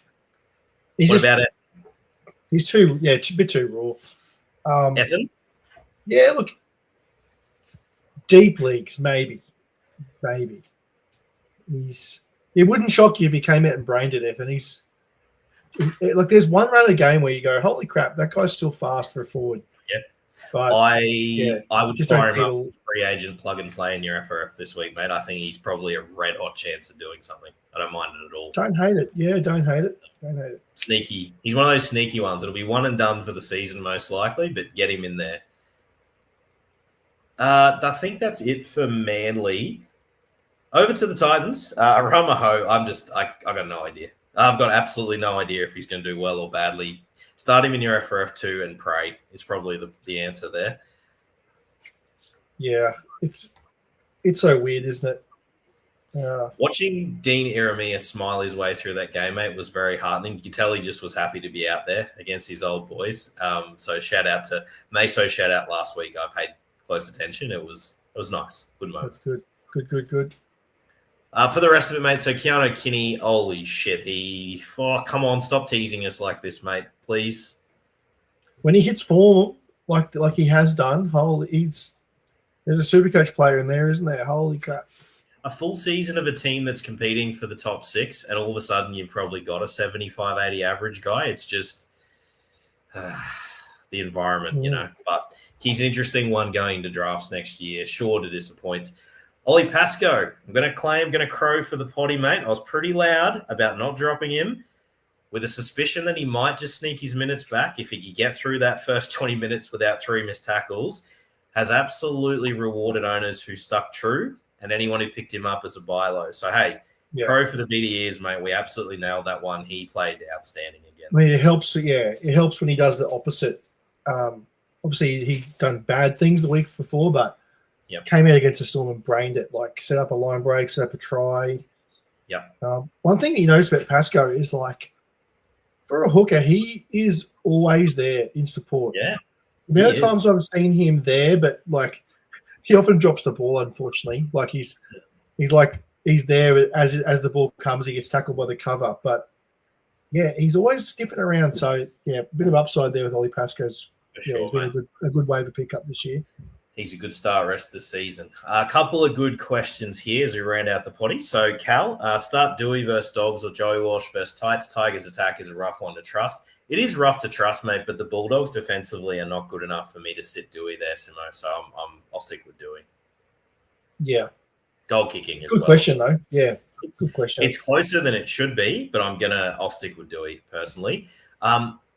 What about it?
He's a bit too raw.
Ethan?
Yeah, look, deep leagues, maybe. It wouldn't shock you if he came out and brained it, Ethan. There's one run a game where you go, holy crap, that guy's still fast for a forward.
Yeah.
But
I would fire him up free agent plug and play in your FRF this week, mate. I think he's probably a red hot chance of doing something. I don't mind it at all.
Don't hate it. Yeah, don't hate it.
Sneaky. He's one of those sneaky ones. It'll be one and done for the season most likely, but get him in there. I think that's it for Manly. Over to the Titans. Ramaho, I got no idea. I've got absolutely no idea if he's going to do well or badly. Start him in your FRF2 and pray is probably the answer there.
Yeah, it's so weird, isn't it?
Watching Dean Iramia smile his way through that game, mate, was very heartening. You could tell he just was happy to be out there against his old boys. So shout out to Meso. Shout out last week. I paid close attention. It was nice. Good moment.
That's good. Good.
For the rest of it, mate, so Keanu Kinney, holy shit, come on, stop teasing us like this, mate, please.
When he hits form like he has done, there's a SuperCoach player in there, isn't there? Holy crap.
A full season of a team that's competing for the top 6, and all of a sudden you've probably got a 75, 80 average guy. It's just the environment, But he's an interesting one going to drafts next year, sure to disappoint. Ollie Pascoe, I'm going to crow for the potty, mate. I was pretty loud about not dropping him with a suspicion that he might just sneak his minutes back if he could get through that first 20 minutes without 3 missed tackles. Has absolutely rewarded owners who stuck true and anyone who picked him up as a buy low. So, hey, crow for the BDEs, mate. We absolutely nailed that one. He played outstanding again.
I mean, it helps when he does the opposite. Obviously, he'd done bad things the week before, but came out against the Storm and brained it, like set up a line break, set up a try. One thing that you notice about Pascoe is, like, for a hooker, he is always there in support.
Yeah.
The amount of times I've seen him there, but, like, he often drops the ball, unfortunately. Like, he's there as the ball comes, he gets tackled by the cover. But, yeah, he's always sniffing around. So, yeah, a bit of upside there with Ollie Pascoe's.
Sure,
he's been a good waiver pickup this year.
He's a good start rest of the season. A couple of good questions here as we round out the potty. So, Cal, start Dewey versus Dogs or Joey Walsh versus Tights. Tigers' attack is a rough one to trust. It is rough to trust, mate, but the Bulldogs defensively are not good enough for me to sit Dewey there, Simo. So I'll stick with Dewey.
Yeah.
Goal kicking as
well. Good question, though. Yeah, good question.
It's closer than it should be, but I'll stick with Dewey personally.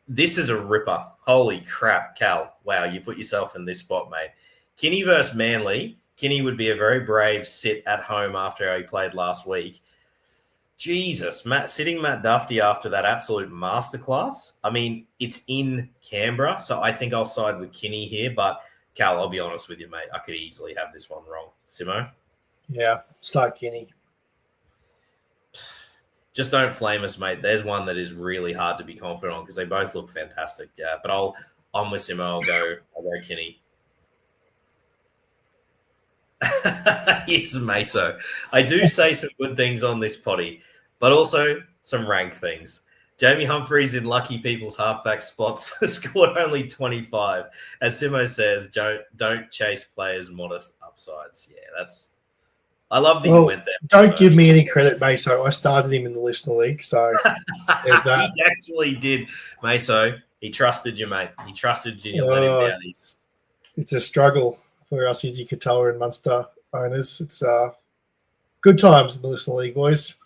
This is a ripper. Holy crap, Cal. Wow, you put yourself in this spot, mate. Kinney versus Manly. Kinney would be a very brave sit at home after how he played last week. Jesus, sitting Matt Duffy after that absolute masterclass. I mean, it's in Canberra, so I think I'll side with Kinney here. But, Cal, I'll be honest with you, mate. I could easily have this one wrong. Simo?
Yeah, start Kinney.
Just don't flame us, mate. There's one that is really hard to be confident on because they both look fantastic. Yeah, but I'm with Simo. I'll go Kinney. Here's Meso. I do say some good things on this potty, but also some rank things. Jamie Humphries in lucky people's halfback spots scored only 25. As Simo says, don't chase players' modest upsides. Yeah, I love that you went there.
Don't give me any credit, Meso. I started him in the listener league, so there's that.
He actually did, Meso. He trusted you, mate. He trusted you. You let him down.
It's a struggle for us Izzy Katoa and Munster owners. It's good times in the listener league, boys.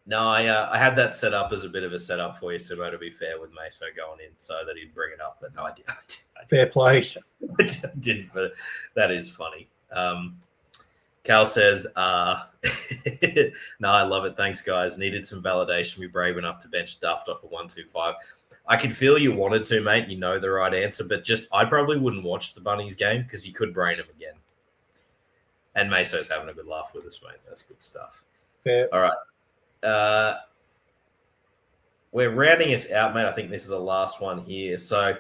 No, I had that set up as a bit of a setup for you, Simo, to be fair, with Meso going in so that he'd bring it up. But no, I did.
Fair play.
I didn't, but that is funny. Cal says, no, I love it. Thanks, guys. Needed some validation. We're brave enough to bench Duft off a 125. I could feel you wanted to, mate. You know the right answer, but I probably wouldn't watch the Bunnies game because you could brain him again. And Meso's having a good laugh with us, mate. That's good stuff.
Fair.
All right. We're rounding us out, mate. I think this is the last one here. So,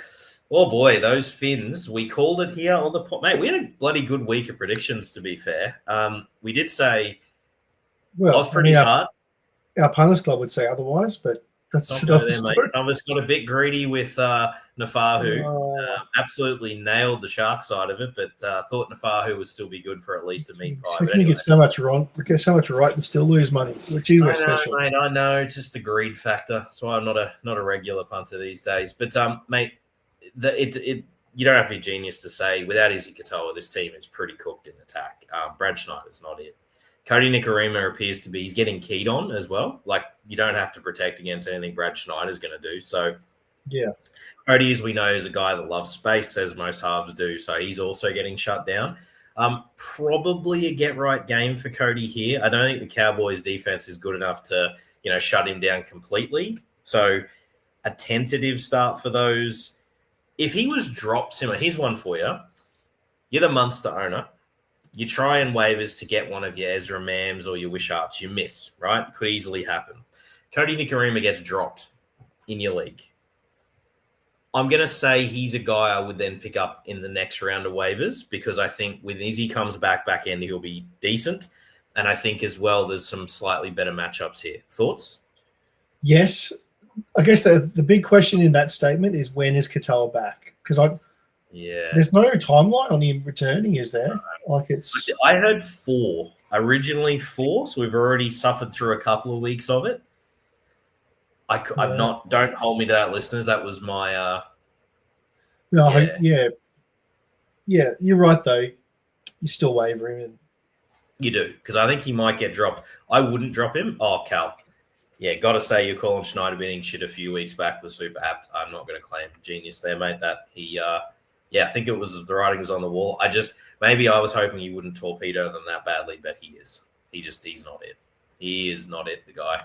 oh boy, those Finns. We called it here on the pot, mate. We had a bloody good week of predictions, to be fair. We did say I was pretty hard.
Our punters club would say otherwise, but that's
there, mate. Some of us got a bit greedy with Nafahu. Absolutely nailed the shark side of it, but thought Nafahu would still be good for at least a meat pie.
Anyway. Get so much wrong, get so much right, and still lose money. Which is special,
mate. I know it's just the greed factor. That's why I'm not a regular punter these days. But mate, you don't have to be a genius to say without Izzy Katoa, this team is pretty cooked in attack. Brad Schneider's not it. Cody Nikorima appears to be, he's getting keyed on as well. Like, you don't have to protect against anything Brad Schneider's going to do. So,
yeah.
Cody, as we know, is a guy that loves space, as most halves do. So, he's also getting shut down. Probably a get-right game for Cody here. I don't think the Cowboys' defense is good enough to, shut him down completely. So, a tentative start for those. If he was dropped, here's one for you. You're the Munster owner. You try and waivers to get one of your Ezra Mams or your Wisharts. You miss, right? Could easily happen. Cody Nikorima gets dropped in your league. I'm going to say he's a guy I would then pick up in the next round of waivers because I think when Izzy comes back end, he'll be decent. And I think as well, there's some slightly better matchups here. Thoughts?
Yes. I guess the big question in that statement is, when is Katoa back? Because there's no timeline on him returning, is there?
I heard 4. Originally 4, so we've already suffered through a couple of weeks of it. I'm not. Don't hold me to that, listeners. That was my.
Yeah, you're right though. You're still wavering.
You do, because I think he might get dropped. I wouldn't drop him. Oh, Cal. Yeah, got to say, you're calling Schneider being shit a few weeks back was super apt. I'm not going to claim genius there, mate. That he, I think it was the writing was on the wall. Maybe I was hoping he wouldn't torpedo them that badly, but he is. He's not it. He is not it, the guy.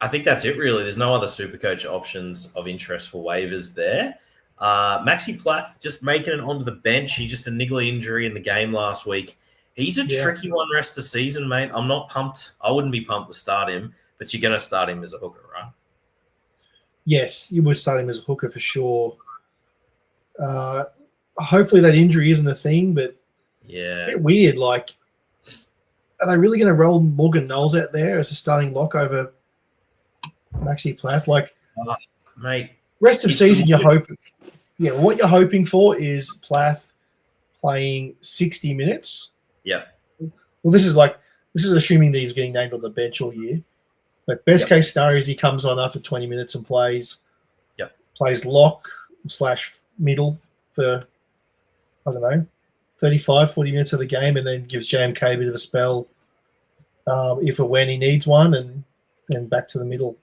I think that's it, really. There's no other Supercoach options of interest for waivers there. Maxi Plath just making it onto the bench. He just a niggly injury in the game last week. He's a tricky one rest of the season, mate. I'm not pumped. I wouldn't be pumped to start him, but you're going to start him as a hooker, right?
Yes, you would start him as a hooker for sure. Hopefully that injury isn't a thing, but a bit weird. Like, are they really going to roll Morgan Knowles out there as a starting lock over Maxi Plath? Like,
mate,
rest of season you're hoping. Yeah, what you're hoping for is Plath playing 60 minutes.
Yeah.
Well, this is assuming that he's getting named on the bench all year. But best case scenario is he comes on after 20 minutes and plays lock / middle for, 35, 40 minutes of the game, and then gives JMK a bit of a spell if or when he needs one, and then back to the middle.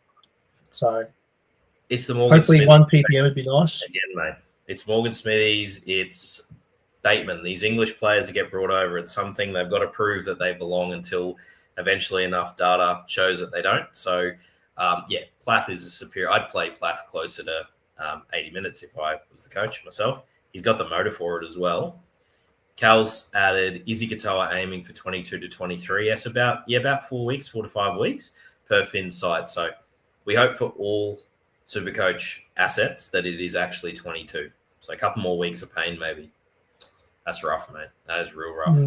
So
it's the Morgan
hopefully
Smith
1 ppm would be nice.
Again, mate. It's Morgan Smithies. It's Bateman. These English players that get brought over, it's something they've got to prove that they belong until eventually enough data shows that they don't. So, Plath is a superior. I'd play Plath closer to 80 minutes if I was the coach myself. He's got the motor for it as well. Cal's added Izzy Katoa aiming for 22 to 23. Yes, about 4 to 5 weeks per Finn's side. So we hope for all Supercoach assets that it is actually 22. So a couple more weeks of pain, maybe. That's rough, mate. That is real rough.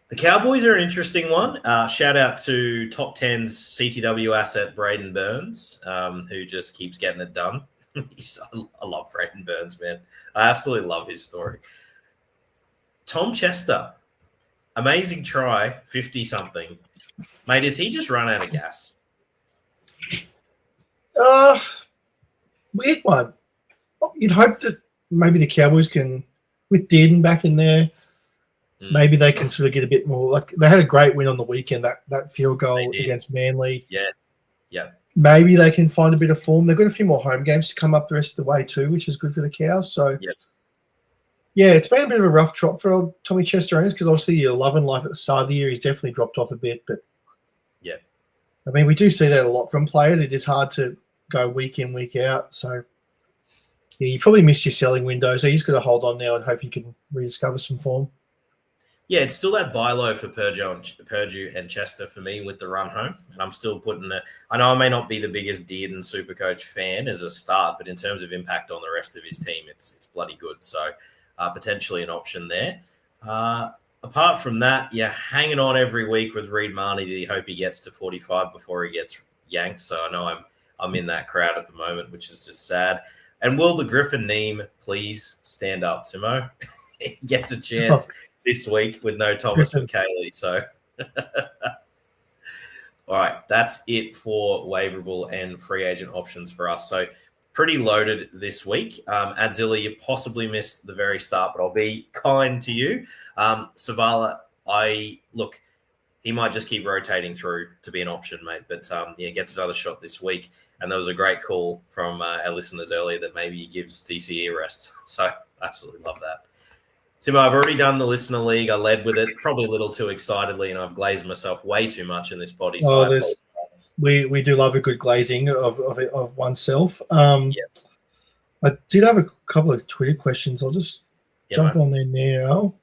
The Cowboys are an interesting one. Shout out to top 10's CTW asset, Braden Burns, who just keeps getting it done. I love Braden Burns, man. I absolutely love his story. Tom Chester, amazing try, 50-something. Mate, has he just run out of gas?
Weird one. You'd hope that maybe the Cowboys can, with Dearden back in there, maybe they can sort of get a bit more. Like, they had a great win on the weekend, that field goal against Manly.
Yeah.
Maybe they can find a bit of form. They've got a few more home games to come up the rest of the way too, which is good for the Cows. So, it's been a bit of a rough drop for old Tommy Chester owners, because obviously you're loving life at the start of the year. He's definitely dropped off a bit, but I mean, we do see that a lot from players. It is hard to go week in, week out. So, you probably missed your selling window. So you just got to hold on now and hope you can rediscover some form.
Yeah, it's still that buy low for Purdue and Chester for me with the run home. And I'm still putting it. I know I may not be the biggest Dearden Supercoach fan as a start, but in terms of impact on the rest of his team, it's bloody good. So potentially an option there. Apart from that, hanging on every week with Reed Marnie. You hope he gets to 45 before he gets yanked. So I know I'm in that crowd at the moment, which is just sad. And will the Griffin Neem please stand up, Timo? He gets a chance this week with no Thomas McKaylee. So, all right, that's it for waiverable and free agent options for us. So, pretty loaded this week. Adzilla, you possibly missed the very start, but I'll be kind to you. Savala, he might just keep rotating through to be an option, mate. But gets another shot this week. And there was a great call from our listeners earlier that maybe he gives DCE a rest. So absolutely love that. Timo, I've already done the listener league. I led with it, probably a little too excitedly, and I've glazed myself way too much in this body. So
we do love a good glazing of oneself. I did have a couple of Twitter questions. I'll just jump on there now.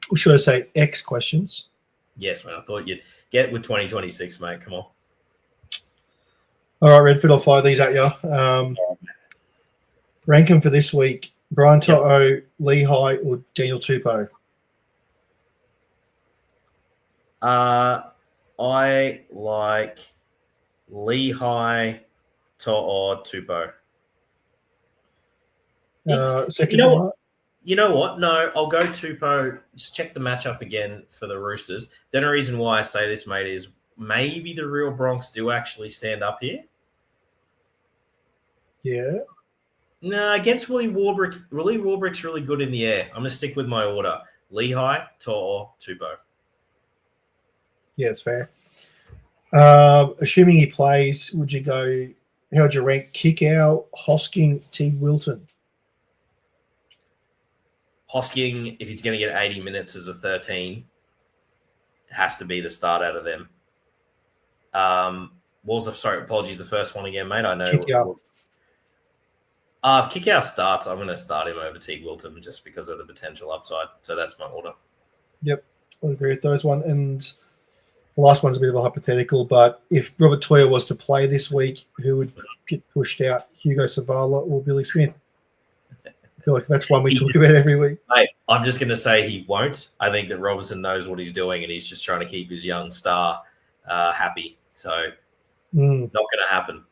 Or should I say X questions?
Yes, man. I thought you'd get with 2026, mate. Come on.
All right, Redford, I'll fire these at you. Rank them for this week. Brian To'o, Lehigh, or Daniel Tupou?
I like Lehigh, To'o, Tupou.
Second
you know what? No, I'll go Tupou. Just check the matchup again for the Roosters. The only reason why I say this, mate, is maybe the real Bronx do actually stand up here.
Yeah.
No, against Willie Warbrick. Willie Warbrick's really good in the air. I'm going to stick with my order. Lehigh, To'o, Tupou.
Yeah, it's fair. Assuming he plays, would you go, how would you rank Kickout, Hosking, Teague Wilton?
Hosking, if he's going to get 80 minutes as a 13, has to be the start out of them. Apologies, the first one again, mate. I know.
Kickout.
If Kickout starts, I'm going to start him over Teague Wilton just because of the potential upside. So that's my order.
Yep, I agree with those one. And the last one's a bit of a hypothetical, but if Robert Toya was to play this week, who would get pushed out, Hugo Savala or Billy Smith? I feel like that's one we talk about every week.
Mate, I'm just going to say he won't. I think that Robertson knows what he's doing and he's just trying to keep his young star happy. So not going to happen.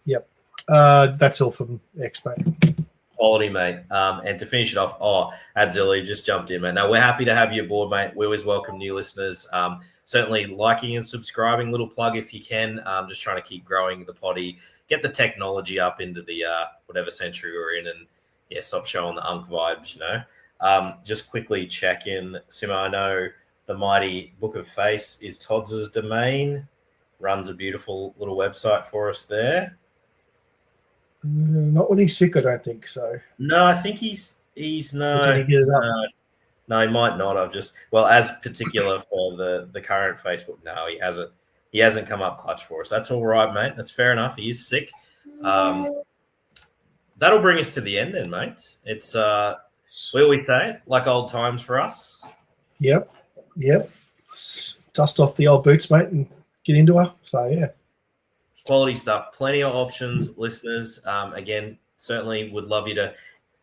Yep. That's all from X, mate.
Quality, mate. And to finish it off, Adzilli just jumped in, mate. Now, we're happy to have you aboard, mate. We always welcome new listeners. Certainly liking and subscribing, little plug if you can. Just trying to keep growing the potty, get the technology up into the whatever century we're in, and, stop showing the unk vibes, Just quickly check in. Simo, I know the mighty Book of Face is Todd's domain. Runs a beautiful little website for us there.
Not when he's sick, I don't think so.
No, I think he's no.
Can he get it up?
No, he might not. As particular for the current Facebook. No, he hasn't. He hasn't come up clutch for us. That's all right, mate. That's fair enough. He is sick. That'll bring us to the end, then, mate. It's we always say it, like old times for us.
Yep. Let's dust off the old boots, mate, and get into her. So yeah.
Quality stuff. Plenty of options, listeners. Again, certainly would love you to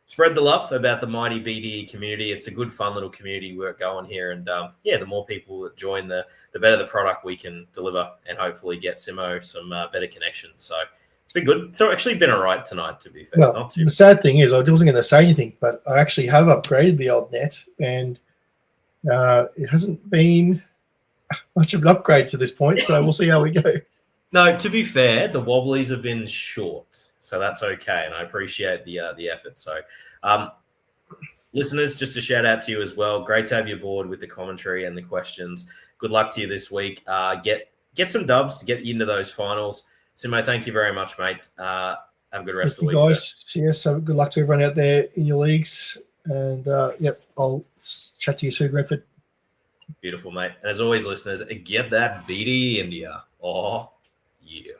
spread the love about the mighty BDE community. It's a good, fun little community work going here. And, the more people that join, the better the product we can deliver and hopefully get Simo some better connections. So it's been good. It's actually been all right tonight, to be fair.
Well, the sad thing is I wasn't going to say anything, but I actually have upgraded the old net, and it hasn't been much of an upgrade to this point. So we'll see how we go.
No, to be fair, the wobblies have been short, so that's okay, and I appreciate the effort. So, listeners, just a shout out to you as well. Great to have you aboard with the commentary and the questions. Good luck to you this week. Get some dubs to get you into those finals. Simo, thank you very much, mate. Have a good rest of the week,
guys. Sir. Yes, so good luck to everyone out there in your leagues, and I'll chat to you soon, Redford.
Beautiful, mate. And as always, listeners, get that BD India. Oh. Yeah.